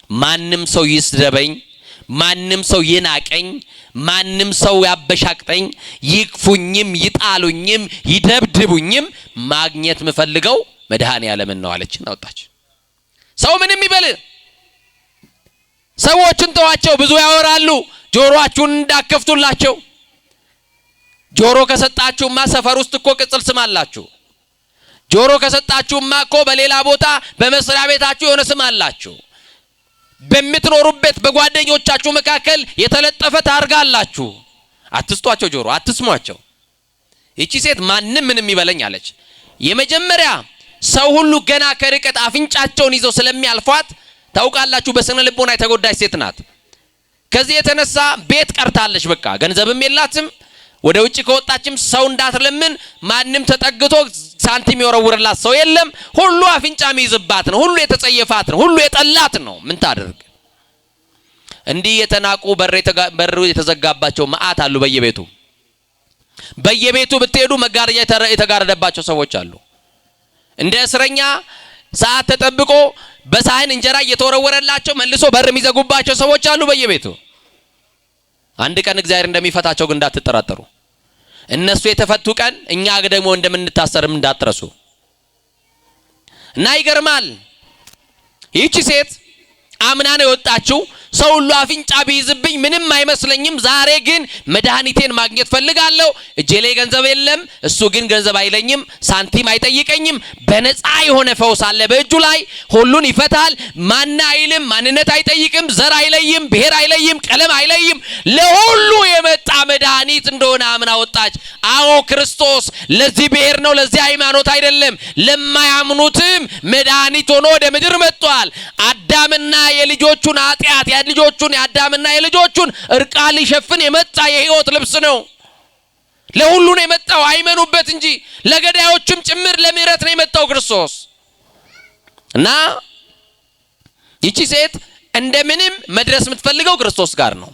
ማንም ሰው ይስደበኝ፣ ማንም ሰው ይናቀኝ፣ ማንም ሰው ያበሻቅጠኝ፣ ይክፉኝም ይጣሉኝም ይደብድቡኝም ማግኘት ምፈልገው መድኃኔዓለምን ነው አለችና ወጣች። ሰው ምንም ይበል፣ ሰዎችን ተዋቸው፣ ብዙ ያወራሉ። ጆሮአችሁን እንዳከፍቱላቸው። ጆሮ ከሰጣችሁማ ሰፈር ውስጥ እኮ ቅጽል ስም አላችሁ። ጆሮ ከሰጣችሁማ እኮ በሌላ ቦታ በመስሪያ ቤታችሁ የሆነ ስም አላችሁ። በምትኖሩበት በጓደኞቻችሁ መካከል የተለጠፈ ታርጋ አላችሁ። አትስጧቸው፣ ጆሮ አትስሟቸው። ይቺ ሴት ማንም ምንም ይበለኝ አለች። የመጀመሪያ ሰው ሁሉ ገና ከርቀት አፍንጫቸውን ይዘው ስለሚያልፏት ታውቃላችሁ፣ በስነ ልቦና የተጎዳች ሴት ናት። ከዚህ የተነሳ ቤት ቀርታለች። በቃ ገንዘብም የላትም። ወደ ውጪ ከወጣችም ሰው እንዳትለምን ማንም ተጠግቶ ሳንቲም ይወረውርላት ሰው የለም። ሁሉ አፍንጫ የሚይዝባት ነው። ሁሉ የተጸየፋት ነው። ሁሉ የጠላት ነው። ምን ታደርግ? እንዲህ የተናቁ በር የተዘጋባቸው መዓት አሉ። በየቤቱ ብትሄዱ መጋረጃ የተጋረደባቸው ሰዎች አሉ። እንደ እስረኛ ሰዓት ተጠብቆ በሳህን እንጀራ እየተወረወረላቸው መልሶ በር የሚዘጉባቸው ሰዎች አሉ በየቤቱ። አንድ ቀን እግዚአብሔር እንደሚፈታቸው ግን እንዳትጠራጠሩ። እነሱ የተፈቱ ቀን እኛ ደግሞ እንደምንታሰርም እንዳትረሱ። እና ይገርማል። ይህች ሴት አምና ነው የወጣችው። ሰው ሁሉ አፍንጫ ቢይዝብኝ ምንም አይመስለኝም፣ ዛሬ ግን መድኃኒቴን ማግኘት ፈልጋለሁ። እጄ ላይ ገንዘብ የለም፣ እሱ ግን ገንዘብ አይለኝም፣ ሳንቲም አይጠይቀኝም። በነፃ የሆነ ፈውስ አለ በእጁ ላይ። ሁሉን ይፈታል። ማን አይልም፣ ማንነት አይጠይቅም፣ ዘር አይለይም፣ ብሔር አይለይም፣ ቀለም አይለይም። ለሁሉ የመጣ መድኃኒት እንደሆነ አምና ወጣች። አዎ ክርስቶስ ለዚህ ብሔር ነው ለዚህ ሃይማኖት አይደለም፣ ለማያምኑትም መድኃኒት ሆኖ ወደ ምድር መጥቷል። አዳምና የልጆቹን ኃጢአት ልጆቹን የአዳምና የልጆቹን እርቃን ሊሸፍን የመጣ የሕይወት ልብስ ነው። ለሁሉ ነው የመጣው፣ አይመኑበት እንጂ ለገዳዮችም ጭምር ለምህረት ነው የመጣው ክርስቶስ። እና ይቺ ሴት እንደምንም መድረስ የምትፈልገው ክርስቶስ ጋር ነው።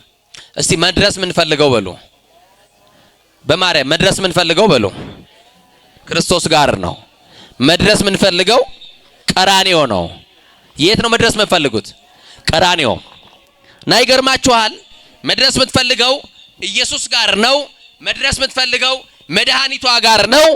እስቲ መድረስ የምንፈልገው በሉ፣ በማርያም መድረስ የምንፈልገው በሉ፣ ክርስቶስ ጋር ነው። መድረስ የምንፈልገው ቀራንዮ ነው። የት ነው መድረስ የምትፈልጉት? ቀራንዮ። እና ይገርማችኋል፣ መድረስ የምትፈልገው ኢየሱስ ጋር ነው። መድረስ የምትፈልገው መድኃኒቷ ጋር ነው።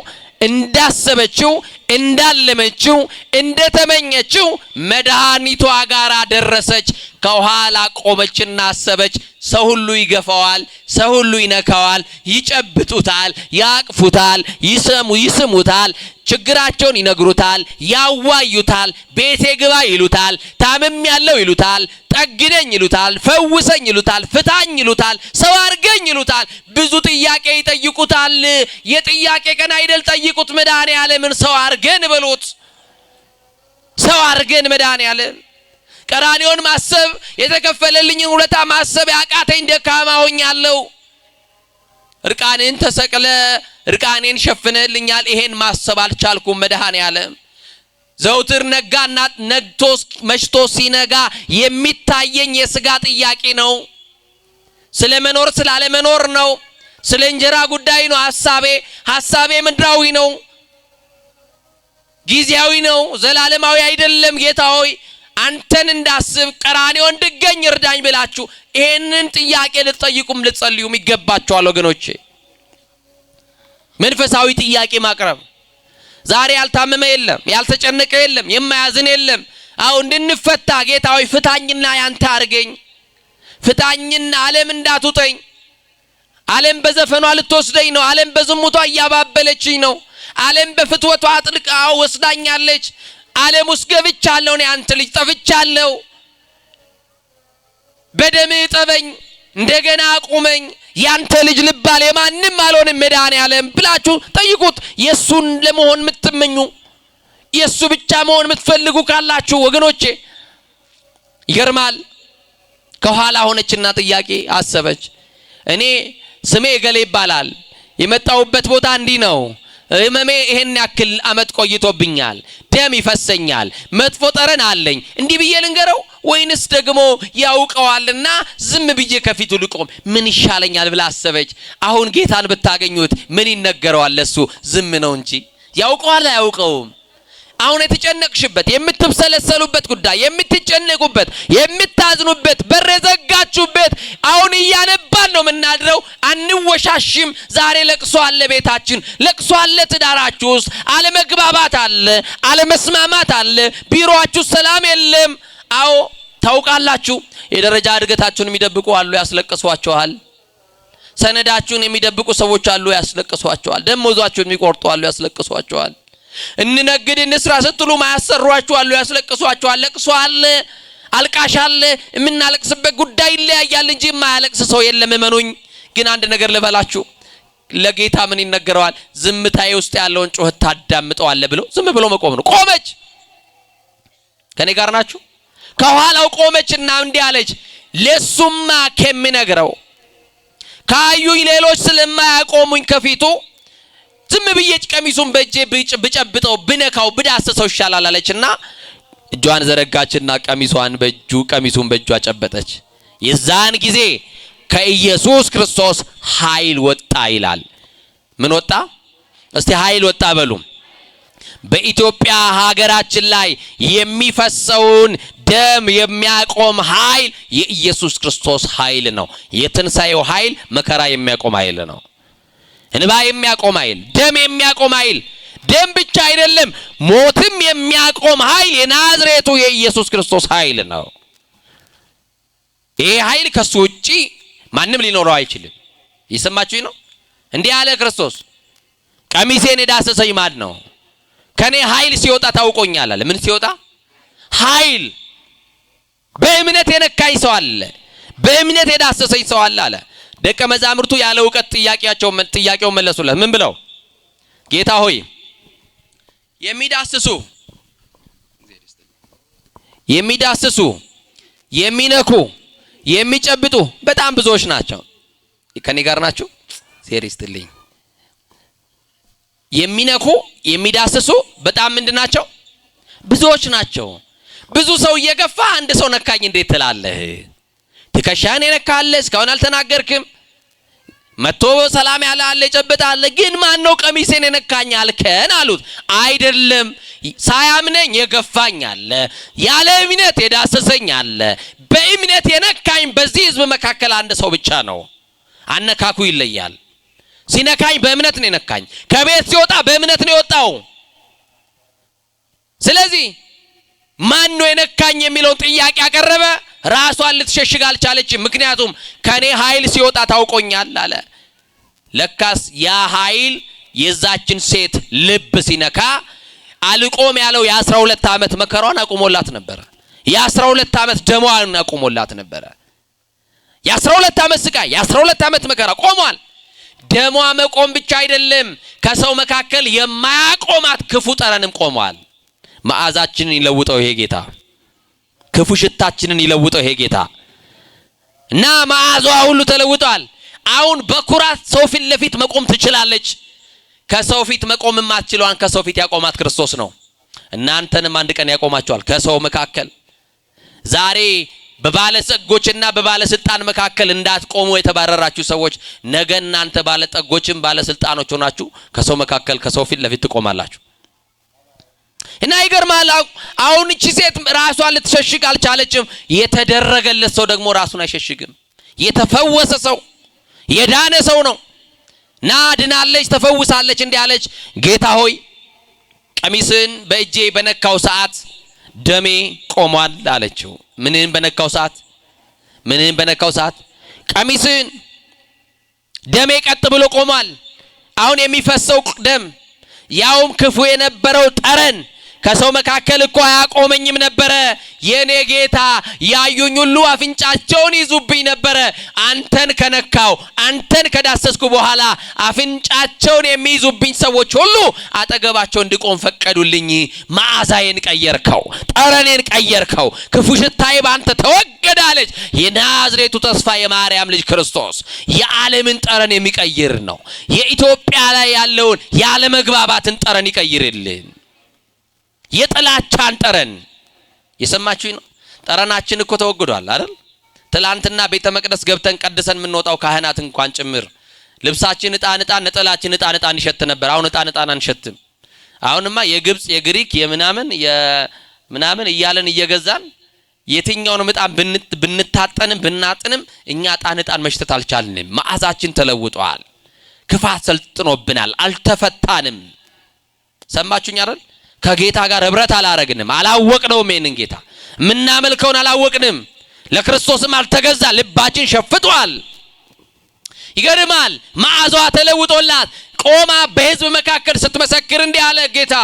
እንዳሰበችው እንዳለመችው እንደተመኘችው መድኃኒቷ ጋር ደረሰች። ከኋላ ቆመችና አሰበች። ሰው ሁሉ ይገፋዋል፣ ሰው ሁሉ ይነካዋል፣ ይጨብጡታል፣ ያቅፉታል፣ ይስሙታል፣ ችግራቸውን ይነግሩታል፣ ያዋዩታል፣ ቤቴ ግባ ይሉታል፣ ታምም ያለው ይሉታል፣ ጠግነኝ ይሉታል፣ ፈውሰኝ ይሉታል፣ ፍታኝ ይሉታል፣ ሰው አርገኝ ይሉታል። ብዙ ጥያቄ ይጠይቁታል። የጥያቄ ቀን አይደል? ጠይቁት መድኃኔዓለምን። ሰው አርገን በሉት፣ ሰው አርገን መድኃኔዓለም። ቀራንዮን ማሰብ፣ የተከፈለልኝን ውለታ ማሰብ ያቃተኝ ደካማ ሆኛለሁ። እርቃኔን ተሰቅለ እርቃኔን ሸፍነልኛል፣ ይሄን ማሰብ አልቻልኩም መድኃኔዓለም። ዘውትር ነጋና ነግቶ መሽቶ ሲነጋ የሚታየኝ የሥጋ ጥያቄ ነው። ስለ መኖር ስላለ መኖር ነው። ስለ እንጀራ ጉዳይ ነው ሐሳቤ ምድራዊ ነው፣ ጊዜያዊ ነው፣ ዘላለማዊ አይደለም። ጌታ ሆይ አንተን እንዳስብ ቀራንዮ እንድገኝ እርዳኝ ብላችሁ ይሄንን ጥያቄ ልትጠይቁም ልትጸልዩም ይገባችኋል ወገኖቼ። መንፈሳዊ ጥያቄ ማቅረብ። ዛሬ ያልታመመ የለም፣ ያልተጨነቀ የለም፣ የማያዝን የለም። አው እንድንፈታ ጌታ ሆይ ፍታኝና ያንተ አርገኝ፣ ፍታኝና ዓለም እንዳትውጠኝ። ዓለም በዘፈኗ ልትወስደኝ ነው። ዓለም በዝሙቷ እያባበለችኝ ነው። ዓለም በፍትወቷ አጥልቃ ወስዳኛለች። ዓለም ውስጥ ገብቻለሁ፣ እኔ አንተ ልጅ ጠፍቻለሁ። በደም ጠበኝ፣ እንደገና አቁመኝ፣ ያንተ ልጅ ልባል የማንም አልሆንም መድኃኔዓለም ብላችሁ ጠይቁት። የሱን ለመሆን የምትመኙ የሱ ብቻ መሆን የምትፈልጉ ካላችሁ ወገኖቼ ይገርማል። ከኋላ ሆነችና ጥያቄ አሰበች። እኔ ስሜ ገሌ ይባላል፣ የመጣውበት ቦታ እንዲህ ነው፣ ህመሜ ይሄን ያክል አመት ቆይቶብኛል፣ ደም ይፈሰኛል፣ መጥፎ ጠረን አለኝ፣ እንዲህ ብዬ ልንገረው ወይንስ ደግሞ ያውቀዋልና ዝም ብዬ ከፊቱ ልቆም ምን ይሻለኛል ብላ አሰበች። አሁን ጌታን ብታገኙት ምን ይነገረዋል? ለሱ ዝም ነው እንጂ ያውቀዋል አያውቀውም? አሁን የተጨነቅሽበት የምትብሰለሰሉበት ጉዳይ፣ የምትጨነቁበት የምታዝኑበት በር ዘጋችሁበት፣ አሁን እያነባን ነው የምናድረው፣ አንወሻሽም። ዛሬ ለቅሶ አለ ቤታችን፣ ለቅሶ አለ ትዳራችሁ ውስጥ፣ አለመግባባት አለ፣ አለመስማማት አለ፣ ቢሮአችሁ ሰላም የለም። አዎ ታውቃላችሁ፣ የደረጃ እድገታችሁን የሚደብቁ አሉ፣ ያስለቅሷችኋል። ሰነዳችሁን የሚደብቁ ሰዎች አሉ፣ ያስለቅሷችኋል። ደሞዛችሁን የሚቆርጡ አሉ፣ ያስለቅሷችኋል። እንነግድ እንስራ ስትሉ ማያሰሯችሁ አሉ፣ ያስለቅሷችኋል። ለቅሶ አለ፣ አልቃሽ አለ። የምናለቅስበት ጉዳይ ይለያያል እንጂ የማያለቅስ ሰው የለም። እመኑኝ። ግን አንድ ነገር ልበላችሁ፣ ለጌታ ምን ይነገረዋል? ዝምታዬ ውስጥ ያለውን ጩኸት ታዳምጠዋለህ ብሎ ዝም ብሎ መቆም ነው። ቆመች። ከኔ ጋር ናችሁ? ከኋላው ቆመችና እንዲህ አለች፣ ለሱማ ከሚነግረው ካዩኝ ሌሎች ስለማያቆሙኝ ከፊቱ ዝም ብዬ ቀሚሱን በእጄ ብጨብጠው ብነካው ብዳሰሰው ይሻላል አለችና እጇን ዘረጋችና ቀሚሱን በእጇ ጨበጠች። የዛን ጊዜ ከኢየሱስ ክርስቶስ ኃይል ወጣ ይላል። ምን ወጣ? እስቲ ኃይል ወጣ በሉ። በኢትዮጵያ ሀገራችን ላይ የሚፈሰውን ደም የሚያቆም ኃይል የኢየሱስ ክርስቶስ ኃይል ነው። የትንሣኤው ኃይል መከራ የሚያቆም ኃይል ነው። እንባ የሚያቆም ኃይል፣ ደም የሚያቆም ኃይል፣ ደም ብቻ አይደለም ሞትም የሚያቆም ኃይል የናዝሬቱ የኢየሱስ ክርስቶስ ኃይል ነው። ይሄ ኃይል ከሱ ውጪ ማንም ሊኖረው አይችልም። ይሰማችሁኝ ነው? እንዲህ ያለ ክርስቶስ ቀሚሴን የዳሰሰኝ ማን ነው? ከኔ ኃይል ሲወጣ ታውቆኛል አለ። ምን ሲወጣ? ኃይል። በእምነት የነካኝ ሰው አለ፣ በእምነት የዳሰሰኝ ሰው አለ አለ። ደቀ መዛሙርቱ ያለ ዕውቀት ጥያቄውን መለሱለት። ምን ብለው? ጌታ ሆይ የሚዳስሱ የሚነኩ የሚጨብጡ በጣም ብዙዎች ናቸው። ከኔ ጋር ናችሁ? ሴር ይስጥልኝ። የሚነኩ የሚዳስሱ በጣም ምንድናቸው? ብዙዎች ናቸው። ብዙ ሰው እየገፋ አንድ ሰው ነካኝ እንዴት ትላለህ? ትከሻህን የነካለ እስካሁን አልተናገርክም። መጥቶ ሰላም ያለ አለ ጨብጣለ፣ ግን ማን ነው ቀሚሴን የነካኝ አልከን አሉት። አይደለም ሳያምነኝ የገፋኝ አለ፣ ያለ እምነት የዳሰሰኝ አለ። በእምነት የነካኝ በዚህ ህዝብ መካከል አንድ ሰው ብቻ ነው። አነካኩ ይለያል። ሲነካኝ በእምነት ነው የነካኝ። ከቤት ሲወጣ በእምነት ነው የወጣው። ስለዚህ ማን ነው የነካኝ የሚለው ጥያቄ አቀረበ። ራሷን ልትሸሽግ አልቻለችም። ምክንያቱም ከኔ ኃይል ሲወጣ ታውቆኛል አለ። ለካስ ያ ኃይል የዛችን ሴት ልብ ሲነካ አልቆም ያለው የ12 ዓመት መከራዋን አቁሞላት ነበር። የ12 ዓመት ደሟን አቁሞላት ነበር። የ12 ዓመት ስቃይ፣ የ12 ዓመት መከራ ቆሟል። ደሟ መቆም ብቻ አይደለም፣ ከሰው መካከል የማያቆማት ክፉ ጠረንም ቆሟል። መዓዛችንን ይለውጠው ይሄ ጌታ፣ ክፉ ሽታችንን ይለውጠው ይሄ ጌታ እና መዓዛዋ ሁሉ ተለውጧል። አሁን በኩራት ሰው ፊት ለፊት መቆም ትችላለች። ከሰው ፊት መቆም የማትችለዋን ከሰው ፊት ያቆማት ክርስቶስ ነው። እናንተንም አንድ ቀን ያቆማችኋል ከሰው መካከል። ዛሬ በባለጸጎችና በባለስልጣን መካከል እንዳትቆሙ የተባረራችሁ ሰዎች ነገ እናንተ ባለጠጎችም ባለስልጣኖች ሆናችሁ ከሰው መካከል ከሰው ፊት ለፊት ትቆማላችሁ። እና ይገርማል። አሁን እቺ ሴት ራሷን ልትሸሽግ አልቻለችም። የተደረገለት ሰው ደግሞ ራሱን አይሸሽግም። የተፈወሰ ሰው የዳነ ሰው ነው። ና ድናለች፣ ተፈውሳለች። እንዲህ አለች፣ ጌታ ሆይ ቀሚስን በእጄ በነካው ሰዓት ደሜ ቆሟል አለችው። ምንን በነካው ሰዓት? ቀሚስን ደሜ ቀጥ ብሎ ቆሟል። አሁን የሚፈሰው ደም ያውም ክፉ የነበረው ጠረን ከሰው መካከል እኮ አያቆመኝም ነበረ። የኔ ጌታ ያዩኝ ሁሉ አፍንጫቸውን ይዙብኝ ነበረ። አንተን ከነካው አንተን ከዳሰስኩ በኋላ አፍንጫቸውን የሚይዙብኝ ሰዎች ሁሉ አጠገባቸው እንድቆም ፈቀዱልኝ። መዓዛዬን ቀየርከው፣ ጠረኔን ቀየርከው፣ ክፉ ሽታዬ ባንተ ተወገዳለች። የናዝሬቱ ተስፋ የማርያም ልጅ ክርስቶስ የዓለምን ጠረን የሚቀይር ነው። የኢትዮጵያ ላይ ያለውን ያለመግባባትን ጠረን ይቀይርልን። የጥላቻን ጠረን የሰማችሁኝ ነው። ጠረናችን እኮ ተወግዷል አይደል? ትላንትና ቤተ መቅደስ ገብተን ቀድሰን የምንወጣው ካህናት እንኳን ጭምር ልብሳችን ዕጣን ነጠላችን ዕጣን ይሸት ነበር። አሁን ዕጣን አንሸትም። አሁንማ የግብጽ የግሪክ የምናምን እያለን እየገዛን የትኛውንም ዕጣን ብንታጠንም ብናጥንም እኛ ዕጣን መሽተት አልቻልንም። መዓዛችን ተለውጧል። ክፋት ሰልጥኖብናል። አልተፈታንም። ሰማችሁኝ አይደል? ከጌታ ጋር ህብረት አላረግንም። አላወቅነውም። ይሄንን ጌታ ምናመልከውን አላወቅንም። ለክርስቶስም አልተገዛ። ልባችን ሸፍቷል። ይገርማል። መዓዛዋ ተለውጦላት ቆማ በህዝብ መካከል ስትመሰክር እንዲህ አለ ጌታ፣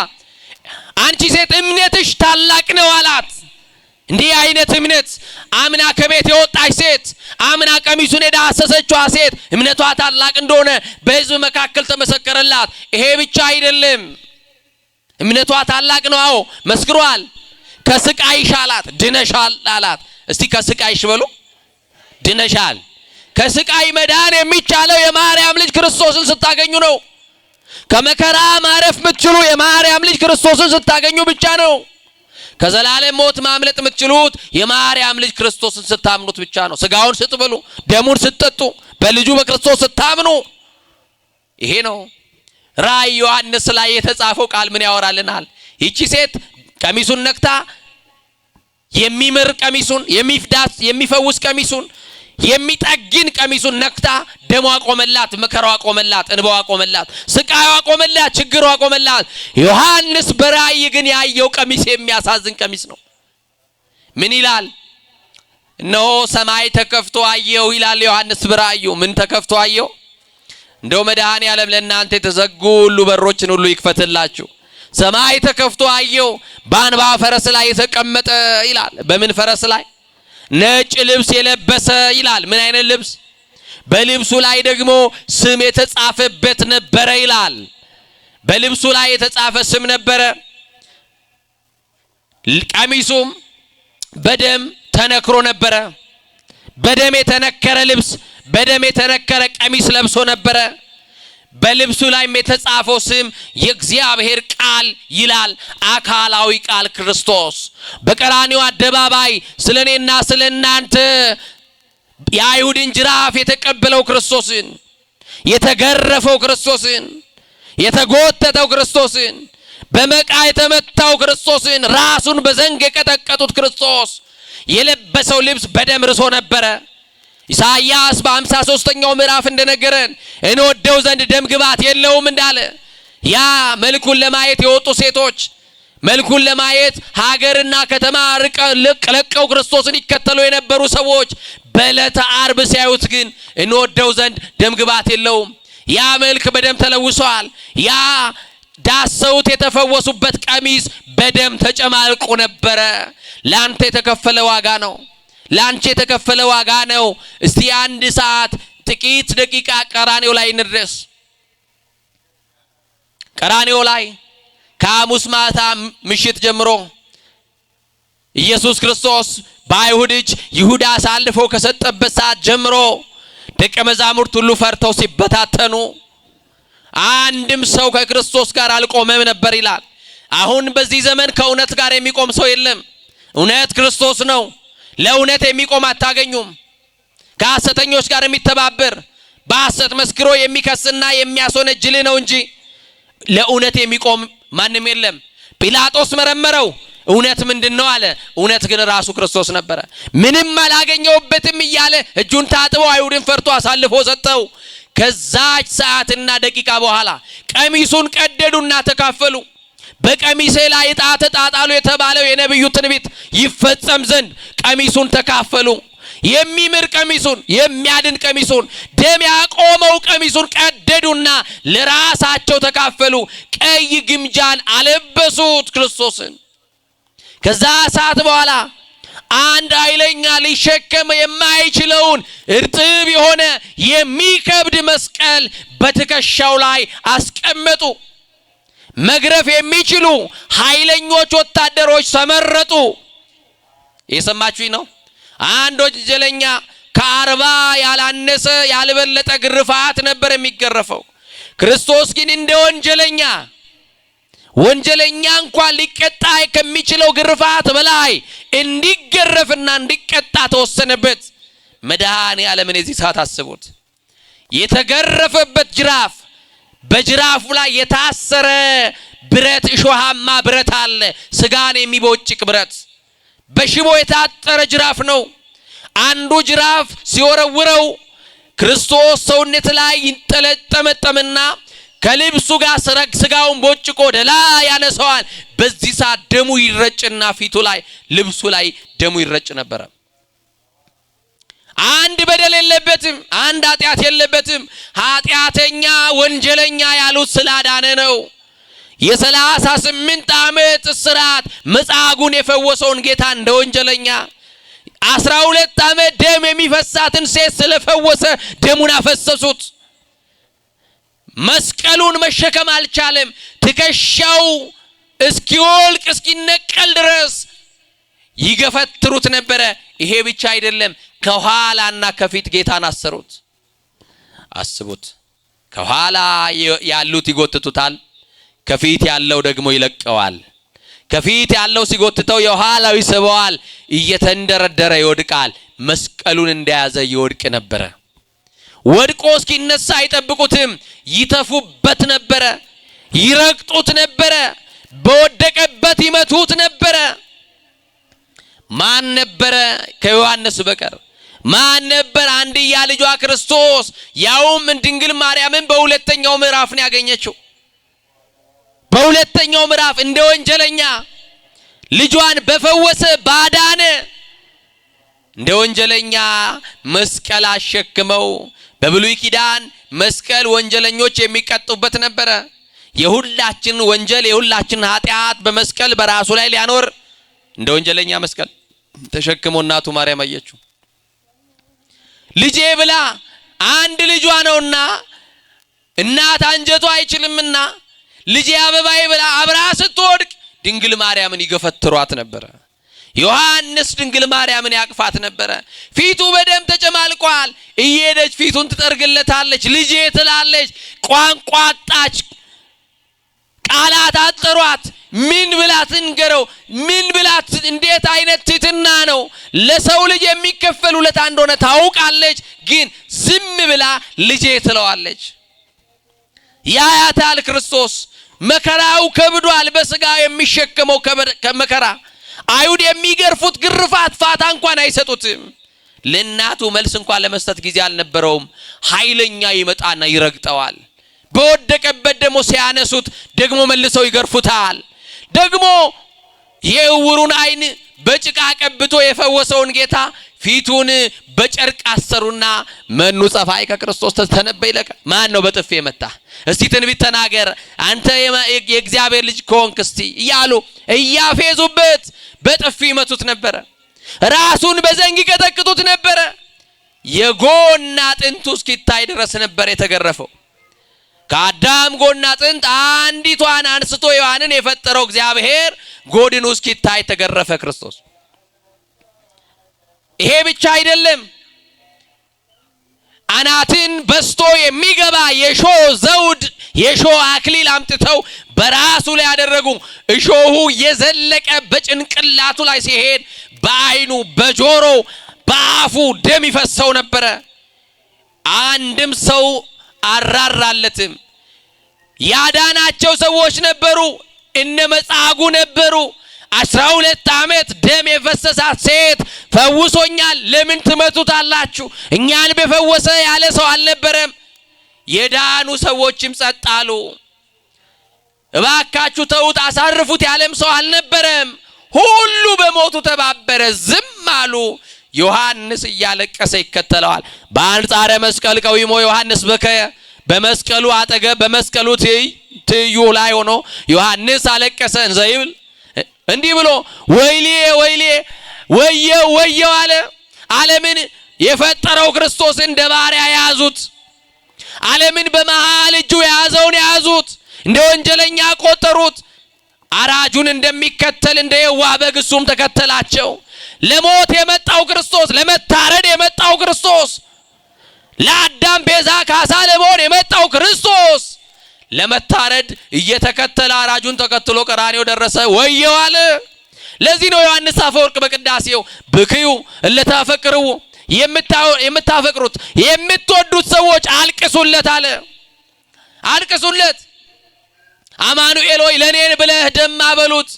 አንቺ ሴት እምነትሽ ታላቅ ነው አላት። እንዲህ አይነት እምነት አምና ከቤት የወጣች ሴት፣ አምና ቀሚሱን የዳሰሰችዋ ሴት እምነቷ ታላቅ እንደሆነ በሕዝብ መካከል ተመሰከረላት። ይሄ ብቻ አይደለም፣ እምነቷ ታላቅ ነው። አዎ መስክሯል። ከስቃይሽ አላት ድነሻል አላት። እስቲ ከስቃይሽ በሉ ድነሻል። ከስቃይ መዳን የሚቻለው የማርያም ልጅ ክርስቶስን ስታገኙ ነው። ከመከራ ማረፍ የምትችሉ የማርያም ልጅ ክርስቶስን ስታገኙ ብቻ ነው። ከዘላለም ሞት ማምለጥ የምትችሉት የማርያም ልጅ ክርስቶስን ስታምኑት ብቻ ነው። ስጋውን ስትበሉ ደሙን ስትጠጡ በልጁ በክርስቶስ ስታምኑ ይሄ ነው። ራእይ ዮሐንስ ላይ የተጻፈው ቃል ምን ያወራልናል? ይቺ ሴት ቀሚሱን ነክታ የሚምር ቀሚሱን የሚፈውስ ቀሚሱን የሚጠግን ቀሚሱን ነክታ ደሟ ቆመላት፣ መከራዋ ቆመላት፣ እንባዋ ቆመላት፣ ስቃይዋ ቆመላት፣ ችግሯ ቆመላት። ዮሐንስ በራእይ ግን ያየው ቀሚስ የሚያሳዝን ቀሚስ ነው። ምን ይላል? እነሆ ሰማይ ተከፍቶ አየው ይላል ዮሐንስ በራእዩ። ምን ተከፍቶ አየው? እንደው መድኃኔዓለም ለእናንተ የተዘጉ ሁሉ በሮችን ሁሉ ይክፈትላችሁ። ሰማይ ተከፍቶ አየው፣ በአንባ ፈረስ ላይ የተቀመጠ ይላል። በምን ፈረስ ላይ? ነጭ ልብስ የለበሰ ይላል። ምን አይነት ልብስ? በልብሱ ላይ ደግሞ ስም የተጻፈበት ነበረ ይላል። በልብሱ ላይ የተጻፈ ስም ነበረ። ቀሚሱም በደም ተነክሮ ነበረ። በደም የተነከረ ልብስ፣ በደም የተነከረ ቀሚስ ለብሶ ነበረ። በልብሱ ላይም የተጻፈው ስም የእግዚአብሔር ቃል ይላል። አካላዊ ቃል ክርስቶስ በቀራንዮ አደባባይ ስለኔና ስለናንተ የአይሁድን ጅራፍ የተቀበለው ክርስቶስን፣ የተገረፈው ክርስቶስን፣ የተጎተተው ክርስቶስን፣ በመቃ የተመታው ክርስቶስን፣ ራሱን በዘንግ የቀጠቀጡት ክርስቶስ የለበሰው ልብስ በደም ርሶ ነበረ። ኢሳይያስ በ53ኛው ምዕራፍ እንደነገረን እንወደው ዘንድ ደም ግባት የለውም እንዳለ ያ መልኩን ለማየት የወጡ ሴቶች መልኩን ለማየት ሀገርና ከተማ ለቀው ክርስቶስን ይከተሉ የነበሩ ሰዎች በዕለተ ዓርብ ሲያዩት ግን እንወደው ዘንድ ደም ግባት የለውም። ያ መልክ በደም ተለውሷል። ያ ዳሰውት የተፈወሱበት ቀሚስ በደም ተጨማልቆ ነበረ። ላንተ የተከፈለ ዋጋ ነው። ላንቺ የተከፈለ ዋጋ ነው። እስቲ አንድ ሰዓት ጥቂት ደቂቃ ቀራንዮ ላይ እንድረስ። ቀራንዮ ላይ ከሐሙስ ማታ ምሽት ጀምሮ ኢየሱስ ክርስቶስ በአይሁድ እጅ ይሁዳ አሳልፎ ከሰጠበት ሰዓት ጀምሮ ደቀ መዛሙርት ሁሉ ፈርተው ሲበታተኑ አንድም ሰው ከክርስቶስ ጋር አልቆመም ነበር ይላል። አሁን በዚህ ዘመን ከእውነት ጋር የሚቆም ሰው የለም። እውነት ክርስቶስ ነው። ለእውነት የሚቆም አታገኙም። ከሐሰተኞች ጋር የሚተባበር በሐሰት መስክሮ የሚከስና የሚያስወነጅል ነው እንጂ ለእውነት የሚቆም ማንም የለም። ጲላጦስ መረመረው። እውነት ምንድነው አለ። እውነት ግን ራሱ ክርስቶስ ነበረ። ምንም አላገኘውበትም እያለ እጁን ታጥቦ አይሁድን ፈርቶ አሳልፎ ሰጠው። ከዛች ሰዓትና ደቂቃ በኋላ ቀሚሱን ቀደዱና ተካፈሉ። በቀሚሴ ላይ ዕጣ ተጣጣሉ የተባለው የነብዩ ትንቢት ይፈጸም ዘንድ ቀሚሱን ተካፈሉ። የሚምር ቀሚሱን፣ የሚያድን ቀሚሱን፣ ደም ያቆመው ቀሚሱን ቀደዱና ለራሳቸው ተካፈሉ። ቀይ ግምጃን አለበሱት ክርስቶስን። ከዛ ሰዓት በኋላ አንድ ኃይለኛ ሊሸከም የማይችለውን እርጥብ የሆነ የሚከብድ መስቀል በትከሻው ላይ አስቀመጡ። መግረፍ የሚችሉ ኃይለኞች ወታደሮች ተመረጡ። የሰማችሁኝ ነው። አንድ ወንጀለኛ ከ40 ያላነሰ ያልበለጠ ግርፋት ነበር የሚገረፈው። ክርስቶስ ግን እንደ ወንጀለኛ እንኳን ሊቀጣ ከሚችለው ግርፋት በላይ እንዲገረፍና እንዲቀጣ ተወሰነበት። መድኃኔዓለምን የዚህ ሰዓት አስቡት። የተገረፈበት ጅራፍ፣ በጅራፉ ላይ የታሰረ ብረት፣ እሾሃማ ብረት አለ። ስጋን የሚቦጭቅ ብረት፣ በሽቦ የታጠረ ጅራፍ ነው። አንዱ ጅራፍ ሲወረውረው ክርስቶስ ሰውነት ላይ ይንጠለጠመጠምና ከልብሱ ጋር ስጋውን ቦጭቆ ደላ ያነሰዋል። በዚህ ሰዓት ደሙ ይረጭና ፊቱ ላይ ልብሱ ላይ ደሙ ይረጭ ነበረ። አንድ በደል የለበትም፣ አንድ ኃጢአት የለበትም። ኃጢአተኛ ወንጀለኛ ያሉት ስላዳነ ነው። የ38 ዓመት እስራት መጻጉዕን የፈወሰውን ጌታ እንደ ወንጀለኛ 12 ዓመት ደም የሚፈሳትን ሴት ስለፈወሰ ደሙን አፈሰሱት። መስቀሉን መሸከም አልቻለም። ትከሻው እስኪወልቅ እስኪነቀል ድረስ ይገፈትሩት ነበረ። ይሄ ብቻ አይደለም፣ ከኋላና ከፊት ጌታን አሰሩት። አስቡት፣ ከኋላ ያሉት ይጎትቱታል፣ ከፊት ያለው ደግሞ ይለቀዋል። ከፊት ያለው ሲጎትተው የኋላው ይስበዋል፣ እየተንደረደረ ይወድቃል። መስቀሉን እንደያዘ ይወድቅ ነበረ። ወድቆ እስኪነሳ አይጠብቁትም፣ ይተፉበት ነበረ፣ ይረግጡት ነበረ፣ በወደቀበት ይመቱት ነበረ። ማን ነበረ ከዮሐንስ በቀር? ማን ነበር አንድያ ልጇ ክርስቶስ ያውም ድንግል ማርያምን በሁለተኛው ምዕራፍ ነው ያገኘችው። በሁለተኛው ምዕራፍ እንደ ወንጀለኛ ልጇን በፈወሰ ባዳነ እንደ ወንጀለኛ መስቀል አሸክመው። በብሉይ ኪዳን መስቀል ወንጀለኞች የሚቀጡበት ነበረ። የሁላችን ወንጀል የሁላችን ኃጢአት በመስቀል በራሱ ላይ ሊያኖር እንደ ወንጀለኛ መስቀል ተሸክሞ እናቱ ማርያም አየችው። ልጄ ብላ አንድ ልጇ ነውና እናት አንጀቷ አይችልምና ልጄ አበባዬ ብላ አብራ ስትወድቅ ድንግል ማርያምን ይገፈትሯት ነበረ። ዮሐንስ ድንግል ማርያምን ያቅፋት ነበረ። ፊቱ በደም ተጨማልቋል። እየሄደች ፊቱን ትጠርግለታለች። ልጄ ትላለች። ቋንቋ አጣች፣ ቃላት አጠሯት። ምን ብላ ትንገረው? ምን ብላ? እንዴት አይነት ትሕትና ነው! ለሰው ልጅ የሚከፈል ውለታ እንደሆነ ታውቃለች፣ ግን ዝም ብላ ልጄ ትለዋለች። ያያታል ክርስቶስ መከራው ከብዷል። በስጋ የሚሸከመው ከመከራ አይሁድ የሚገርፉት ግርፋት ፋታ እንኳን አይሰጡትም። ለእናቱ መልስ እንኳን ለመስጠት ጊዜ አልነበረውም። ኃይለኛ ይመጣና ይረግጠዋል። በወደቀበት ደግሞ ሲያነሱት ደግሞ መልሰው ይገርፉታል። ደግሞ የዕውሩን አይን በጭቃ ቀብቶ የፈወሰውን ጌታ ፊቱን በጨርቅ አሰሩና መኑ ጸፋይ ከክርስቶስ ተነበይ ለከ። ማን ነው በጥፊ የመታ? እስቲ ትንቢት ተናገር አንተ የእግዚአብሔር ልጅ ከሆንክ እስቲ እያሉ እያፌዙበት በጥፊ ይመቱት ነበረ። ራሱን በዘንግ ይቀጠቅጡት ነበረ። የጎን አጥንቱ እስኪታይ ድረስ ነበር የተገረፈው። ከአዳም ጎን አጥንት አንዲቷን አንስቶ ሔዋንን የፈጠረው እግዚአብሔር ጎድኑ እስኪታይ ተገረፈ ክርስቶስ። ይሄ ብቻ አይደለም፣ አናትን በስቶ የሚገባ የሾህ ዘውድ የሾህ አክሊል አምጥተው በራሱ ላይ ያደረጉ። እሾሁ የዘለቀ በጭንቅላቱ ላይ ሲሄድ በአይኑ በጆሮ በአፉ ደም ይፈሰው ነበረ። አንድም ሰው አራራለትም። ያዳናቸው ሰዎች ነበሩ። እነ መጻጉዕ ነበሩ። 12 ዓመት ደም የፈሰሳት ሴት ፈውሶኛል፣ ለምን ትመቱታላችሁ? እኛን በፈወሰ ያለ ሰው አልነበረም። የዳኑ ሰዎችም ጸጥ አሉ። እባካችሁ ተውት አሳርፉት ያለም ሰው አልነበረም። ሁሉ በሞቱ ተባበረ፣ ዝም አሉ። ዮሐንስ እያለቀሰ ይከተለዋል። በአንጻረ መስቀል ቀዊሞ ዮሐንስ በከየ። በመስቀሉ አጠገብ በመስቀሉ ትይዩ ላይ ሆኖ ዮሐንስ አለቀሰ። እንዘይብል እንዲህ ብሎ ወይሌ ወይሌ ወየው ወየው አለ። ዓለምን የፈጠረው ክርስቶስ እንደ ባሪያ ያዙት። ዓለምን በመሃል እጁ የያዘውን ያዙት። እንደ ወንጀለኛ ቆጠሩት። አራጁን እንደሚከተል እንደ የዋህ በግ እሱም ተከተላቸው። ለሞት የመጣው ክርስቶስ፣ ለመታረድ የመጣው ክርስቶስ፣ ለአዳም ቤዛ ካሳ ለመሆን የመጣው ክርስቶስ ለመታረድ እየተከተለ አራጁን ተከትሎ ቀራንዮ ደረሰ። ወየው አለ። ለዚህ ነው ዮሐንስ አፈወርቅ በቅዳሴው ብክዩ እለታፈቅሩ የምታፈቅሩት የምትወዱት ሰዎች አልቅሱለት አለ። አልቅሱለት። አማኑኤል ሆይ ለኔ ብለህ ደማ በሉት፣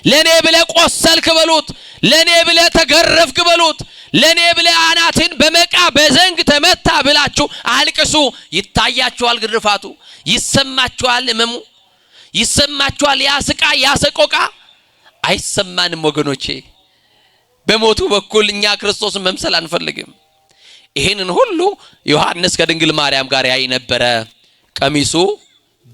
ለኔ ብለህ ቆሰልክ በሉት፣ ለኔ ብለህ ተገረፍክ በሉት፣ ለኔ ብለህ አናትን በመቃ በዘንግ ተመታ ብላችሁ አልቅሱ። ይታያችኋል ግርፋቱ፣ ይሰማችኋል ህመሙ፣ ይሰማችኋል ያ ስቃይ ያ ሰቆቃ። አይሰማንም ወገኖቼ። በሞቱ በኩል እኛ ክርስቶስን መምሰል አንፈልግም። ይሄንን ሁሉ ዮሐንስ ከድንግል ማርያም ጋር ያይ ነበረ። ቀሚሱ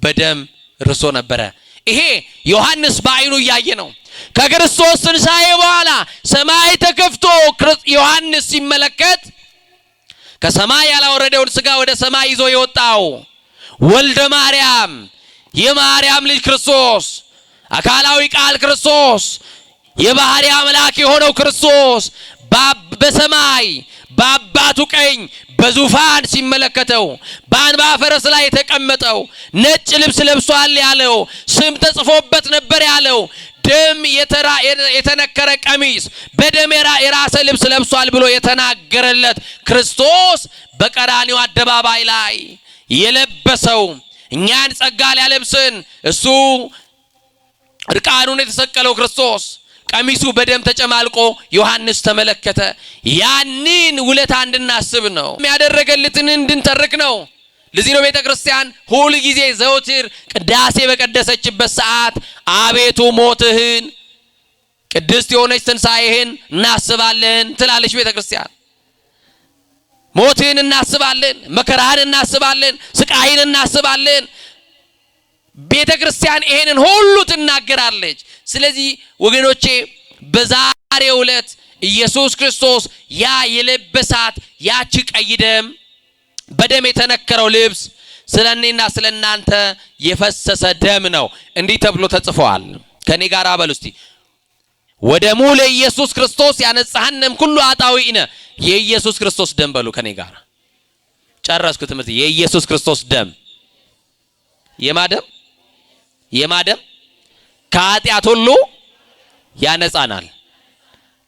በደም ርሶ ነበረ። ይሄ ዮሐንስ በአይኑ እያየ ነው። ከክርስቶስ ትንሣኤ በኋላ ሰማይ ተከፍቶ ዮሐንስ ሲመለከት ከሰማይ ያላወረደውን ሥጋ ወደ ሰማይ ይዞ የወጣው ወልደ ማርያም የማርያም ልጅ ክርስቶስ አካላዊ ቃል ክርስቶስ የባህሪ አምላክ የሆነው ክርስቶስ በሰማይ በአባቱ ቀኝ በዙፋን ሲመለከተው በአንባ ፈረስ ላይ የተቀመጠው ነጭ ልብስ ለብሷል ያለው ስም ተጽፎበት ነበር ያለው ደም የተነከረ ቀሚስ በደም የራሰ ልብስ ለብሷል ብሎ የተናገረለት ክርስቶስ በቀራንዮ አደባባይ ላይ የለበሰው እኛን ጸጋ ሊያለብሰን እሱ እርቃኑን የተሰቀለው ክርስቶስ ቀሚሱ በደም ተጨማልቆ ዮሐንስ ተመለከተ። ያንን ውለታ እንድናስብ ነው፣ ያደረገልትን እንድንተርክ ነው። ለዚህ ነው ቤተክርስቲያን ሁሉ ጊዜ ዘውትር ቅዳሴ በቀደሰችበት ሰዓት አቤቱ ሞትህን ቅድስት የሆነች ትንሣኤህን እናስባለን ትላለች ቤተክርስቲያን። ሞትህን እናስባለን፣ መከራህን እናስባለን፣ ስቃይን እናስባለን። ቤተክርስቲያን ይሄንን ሁሉ ትናገራለች። ስለዚህ ወገኖቼ በዛሬው ዕለት ኢየሱስ ክርስቶስ ያ የለበሳት ያቺ ቀይ ደም በደም የተነከረው ልብስ ስለኔና ስለናንተ የፈሰሰ ደም ነው። እንዲህ ተብሎ ተጽፏል። ከኔ ጋር አበሉ እስቲ ወደሙ ለኢየሱስ ክርስቶስ ያነጻህንም ኩሉ አጣዊነ የኢየሱስ ክርስቶስ ደም በሉ ከኔ ጋር። ጨረስኩ ትምህርት። የኢየሱስ ክርስቶስ ደም የማደም ከኃጢአት ሁሉ ያነጻናል።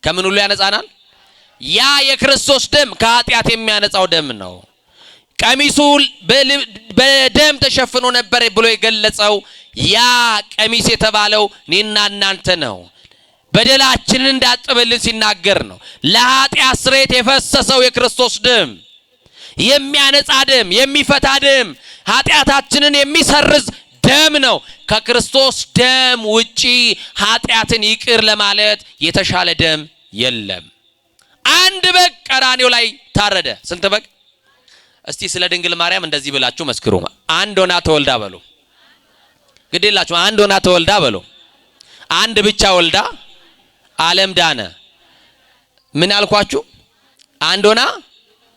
ከምን ሁሉ ያነጻናል? ያ የክርስቶስ ደም ከኃጢአት የሚያነጻው ደም ነው። ቀሚሱ በደም ተሸፍኖ ነበር ብሎ የገለጸው ያ ቀሚስ የተባለው እኔና እናንተ ነው። በደላችንን እንዳጠበልን ሲናገር ነው። ለኃጢአት ስርየት የፈሰሰው የክርስቶስ ደም የሚያነጻ ደም፣ የሚፈታ ደም፣ ኃጢአታችንን የሚሰርዝ ደም ነው። ከክርስቶስ ደም ውጪ ኃጢአትን ይቅር ለማለት የተሻለ ደም የለም። አንድ በግ ቀራንዮ ላይ ታረደ። ስንት በግ? እስቲ ስለ ድንግል ማርያም እንደዚህ ብላችሁ መስክሩ። አንድ ሆና ተወልዳ በሉ። ግዴላችሁ አንድ ሆና ተወልዳ በሉ። አንድ ብቻ ወልዳ ዓለም ዳነ። ምን አልኳችሁ? አንድ ሆና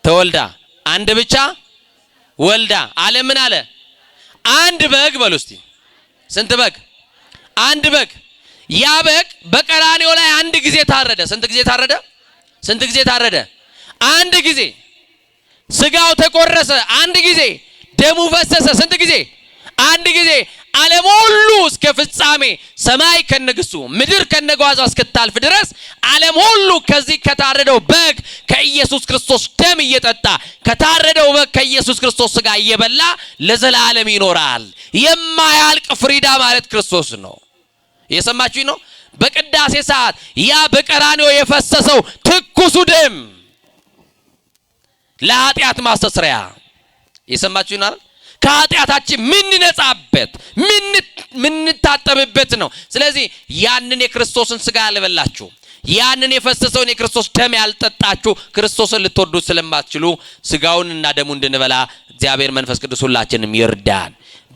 ተወልዳ አንድ ብቻ ወልዳ ዓለም ምን አለ? አንድ በግ በሉ እስቲ። ስንት በግ? አንድ በግ። ያ በግ በቀራንዮ ላይ አንድ ጊዜ ታረደ። ስንት ጊዜ ታረደ? ስንት ጊዜ ታረደ? አንድ ጊዜ። ስጋው ተቆረሰ አንድ ጊዜ። ደሙ ፈሰሰ ስንት ጊዜ? አንድ ጊዜ። ዓለም ሁሉ እስከ ፍጻሜ ሰማይ ከነግሱ ምድር ከነጓዟ እስክታልፍ ድረስ ዓለም ሁሉ ከዚህ ከታረደው በግ ከኢየሱስ ክርስቶስ ደም እየጠጣ ከታረደው በግ ከኢየሱስ ክርስቶስ ስጋ እየበላ ለዘላለም ይኖራል። የማያልቅ ፍሪዳ ማለት ክርስቶስ ነው። እየሰማችሁኝ ነው? በቅዳሴ ሰዓት ያ በቀራንዮ የፈሰሰው ትኩሱ ደም ለኃጢአት ማስተስሪያ እየሰማችሁኝ ነው? ከኃጢአታችን ምንነጻበት ምንታጠብበት ነው። ስለዚህ ያንን የክርስቶስን ስጋ ያልበላችሁ ያንን የፈሰሰውን የክርስቶስ ደም ያልጠጣችሁ ክርስቶስን ልትወዱ ስለማትችሉ ስጋውንና ደሙን እንድንበላ እግዚአብሔር መንፈስ ቅዱስ ሁላችንም ይርዳን።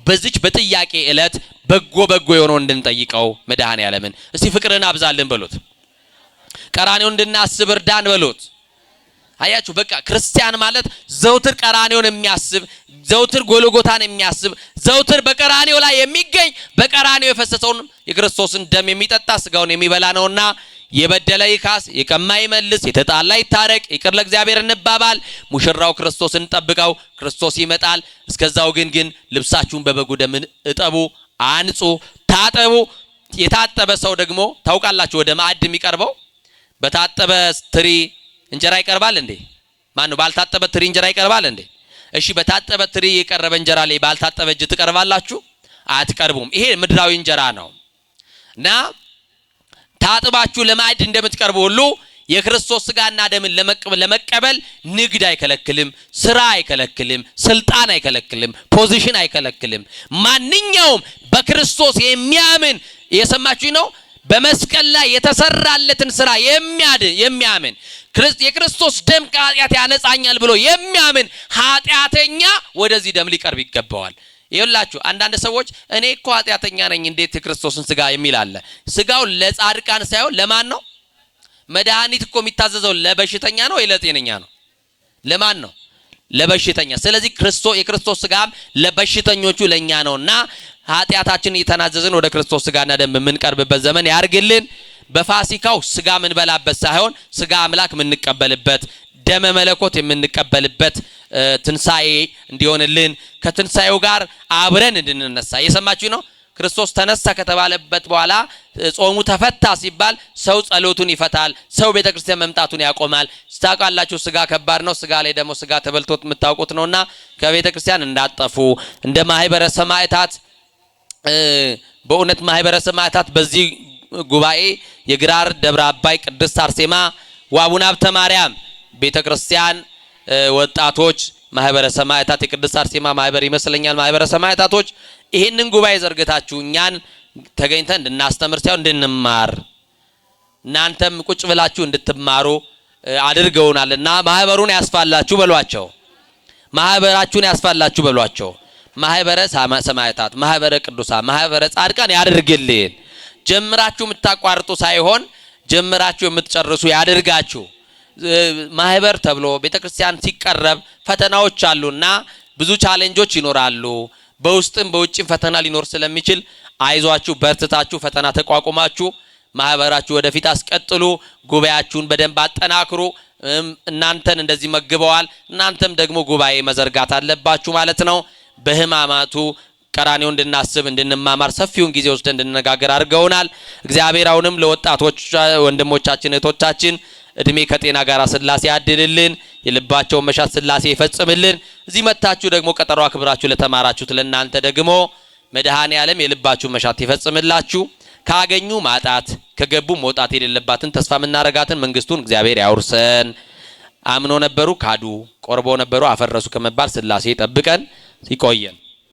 በዚች በጥያቄ ዕለት በጎ የሆነው እንድንጠይቀው መድኃኔዓለምን እስቲ ፍቅርን አብዛልን በሉት። ቀራንዮን እንድናስብ እርዳን በሉት። አያችሁ በቃ ክርስቲያን ማለት ዘውትር ቀራንዮን የሚያስብ ዘውትር ጎልጎታን የሚያስብ ዘውትር በቀራንዮ ላይ የሚገኝ በቀራንዮ የፈሰሰውን የክርስቶስን ደም የሚጠጣ ስጋውን የሚበላ ነውና የበደለ ይካስ፣ የቀማ ይመልስ፣ የተጣላ ይታረቅ፣ ይቅር ለእግዚአብሔር እንባባል። ሙሽራው ክርስቶስን ጠብቀው፣ ክርስቶስ ይመጣል። እስከዛው ግን ልብሳችሁን በበጉ ደም እጠቡ፣ አንጹ፣ ታጠቡ። የታጠበ ሰው ደግሞ ታውቃላችሁ ወደ ማዕድ የሚቀርበው በታጠበ ትሪ እንጀራ ይቀርባል እንዴ? ማን ነው? ባልታጠበ ትሪ እንጀራ ይቀርባል እንዴ? እሺ በታጠበ ትሪ የቀረበ እንጀራ ላይ ባልታጠበ እጅ ትቀርባላችሁ? አትቀርቡም። ይሄ ምድራዊ እንጀራ ነው እና ታጥባችሁ ለማዕድ እንደምትቀርቡ ሁሉ የክርስቶስ ስጋና ደምን ለመቀበል ንግድ አይከለክልም፣ ስራ አይከለክልም፣ ስልጣን አይከለክልም፣ ፖዚሽን አይከለክልም። ማንኛውም በክርስቶስ የሚያምን የሰማችሁ ነው በመስቀል ላይ የተሰራለትን ስራ የሚያምን የክርስቶስ ደም ከኃጢአት ያነጻኛል ብሎ የሚያምን ኃጢአተኛ ወደዚህ ደም ሊቀርብ ይገባዋል። ይኸውላችሁ አንዳንድ ሰዎች እኔ እኮ ኃጢአተኛ ነኝ እንዴት የክርስቶስን ስጋ የሚል አለ። ስጋው ለጻድቃን ሳይሆን ለማን ነው? መድኃኒት እኮ የሚታዘዘው ለበሽተኛ ነው ወይ ለጤነኛ ነው? ለማን ነው? ለበሽተኛ። ስለዚህ የክርስቶስ ስጋም ለበሽተኞቹ ለኛ ነውና ኃጢአታችንን እየተናዘዝን ወደ ክርስቶስ ስጋና ደም የምንቀርብበት ዘመን ያርግልን። በፋሲካው ስጋ የምንበላበት ሳይሆን ስጋ አምላክ የምንቀበልበት ደመ መለኮት የምንቀበልበት ትንሳኤ እንዲሆንልን ከትንሳኤው ጋር አብረን እንድንነሳ እየሰማችሁ ነው። ክርስቶስ ተነሳ ከተባለበት በኋላ ጾሙ ተፈታ ሲባል ሰው ጸሎቱን ይፈታል፣ ሰው ቤተክርስቲያን መምጣቱን ያቆማል። ታውቃላችሁ ስጋ ከባድ ነው። ስጋ ላይ ደግሞ ስጋ ተበልቶት የምታውቁት ነውና ከቤተክርስቲያን እንዳጠፉ እንደ ማህበረ ሰማዕታት በእውነት ማህበረ ሰማዕታት በዚህ ጉባኤ የግራር ደብረ አባይ ቅድስት አርሴማ ወአቡነ ሀብተ ማርያም ቤተክርስቲያን ወጣቶች ማህበረ ሰማዕታት የቅድስት አርሴማ ማህበር ይመስለኛል ማህበረ ሰማዕታቶች ይሄንን ጉባኤ ዘርግታችሁ እኛን ተገኝተን እንድናስተምር ሳይሆን እንድንማር እናንተም ቁጭ ብላችሁ እንድትማሩ አድርገውናልና ማህበሩን ያስፋላችሁ በሏቸው። ማህበራችሁን ያስፋላችሁ በሏቸው። ማህበረ ሰማዕታት ማህበረ ቅዱሳን ማህበረ ጻድቃን ያድርግልን። ጀምራችሁ የምታቋርጡ ሳይሆን ጀምራችሁ የምትጨርሱ ያድርጋችሁ። ማህበር ተብሎ ቤተክርስቲያን ሲቀረብ ፈተናዎች አሉና ብዙ ቻሌንጆች ይኖራሉ። በውስጥም በውጭም ፈተና ሊኖር ስለሚችል አይዟችሁ በርትታችሁ ፈተና ተቋቁማችሁ ማህበራችሁ ወደፊት አስቀጥሉ። ጉባኤያችሁን በደንብ አጠናክሩ። እናንተን እንደዚህ መግበዋል፣ እናንተም ደግሞ ጉባኤ መዘርጋት አለባችሁ ማለት ነው። በህማማቱ ቀራኔው እንድናስብ እንድንማማር ሰፊውን ጊዜ ወስደን እንድንነጋገር አድርገውናል። እግዚአብሔር አሁንም ለወጣቶች ወንድሞቻችን እህቶቻችን እድሜ ከጤና ጋር ስላሴ ያድልልን፣ የልባቸውን መሻት ስላሴ ይፈጽምልን። እዚህ መታችሁ ደግሞ ቀጠሮ አክብራችሁ ለተማራችሁት ለእናንተ ደግሞ መድኃኔ ዓለም የልባችሁን መሻት ይፈጽምላችሁ። ካገኙ ማጣት ከገቡ መውጣት የሌለባትን ተስፋ የምናረጋትን መንግስቱን እግዚአብሔር ያውርሰን። አምኖ ነበሩ ካዱ፣ ቆርቦ ነበሩ አፈረሱ ከመባል ስላሴ ይጠብቀን። ይቆየን።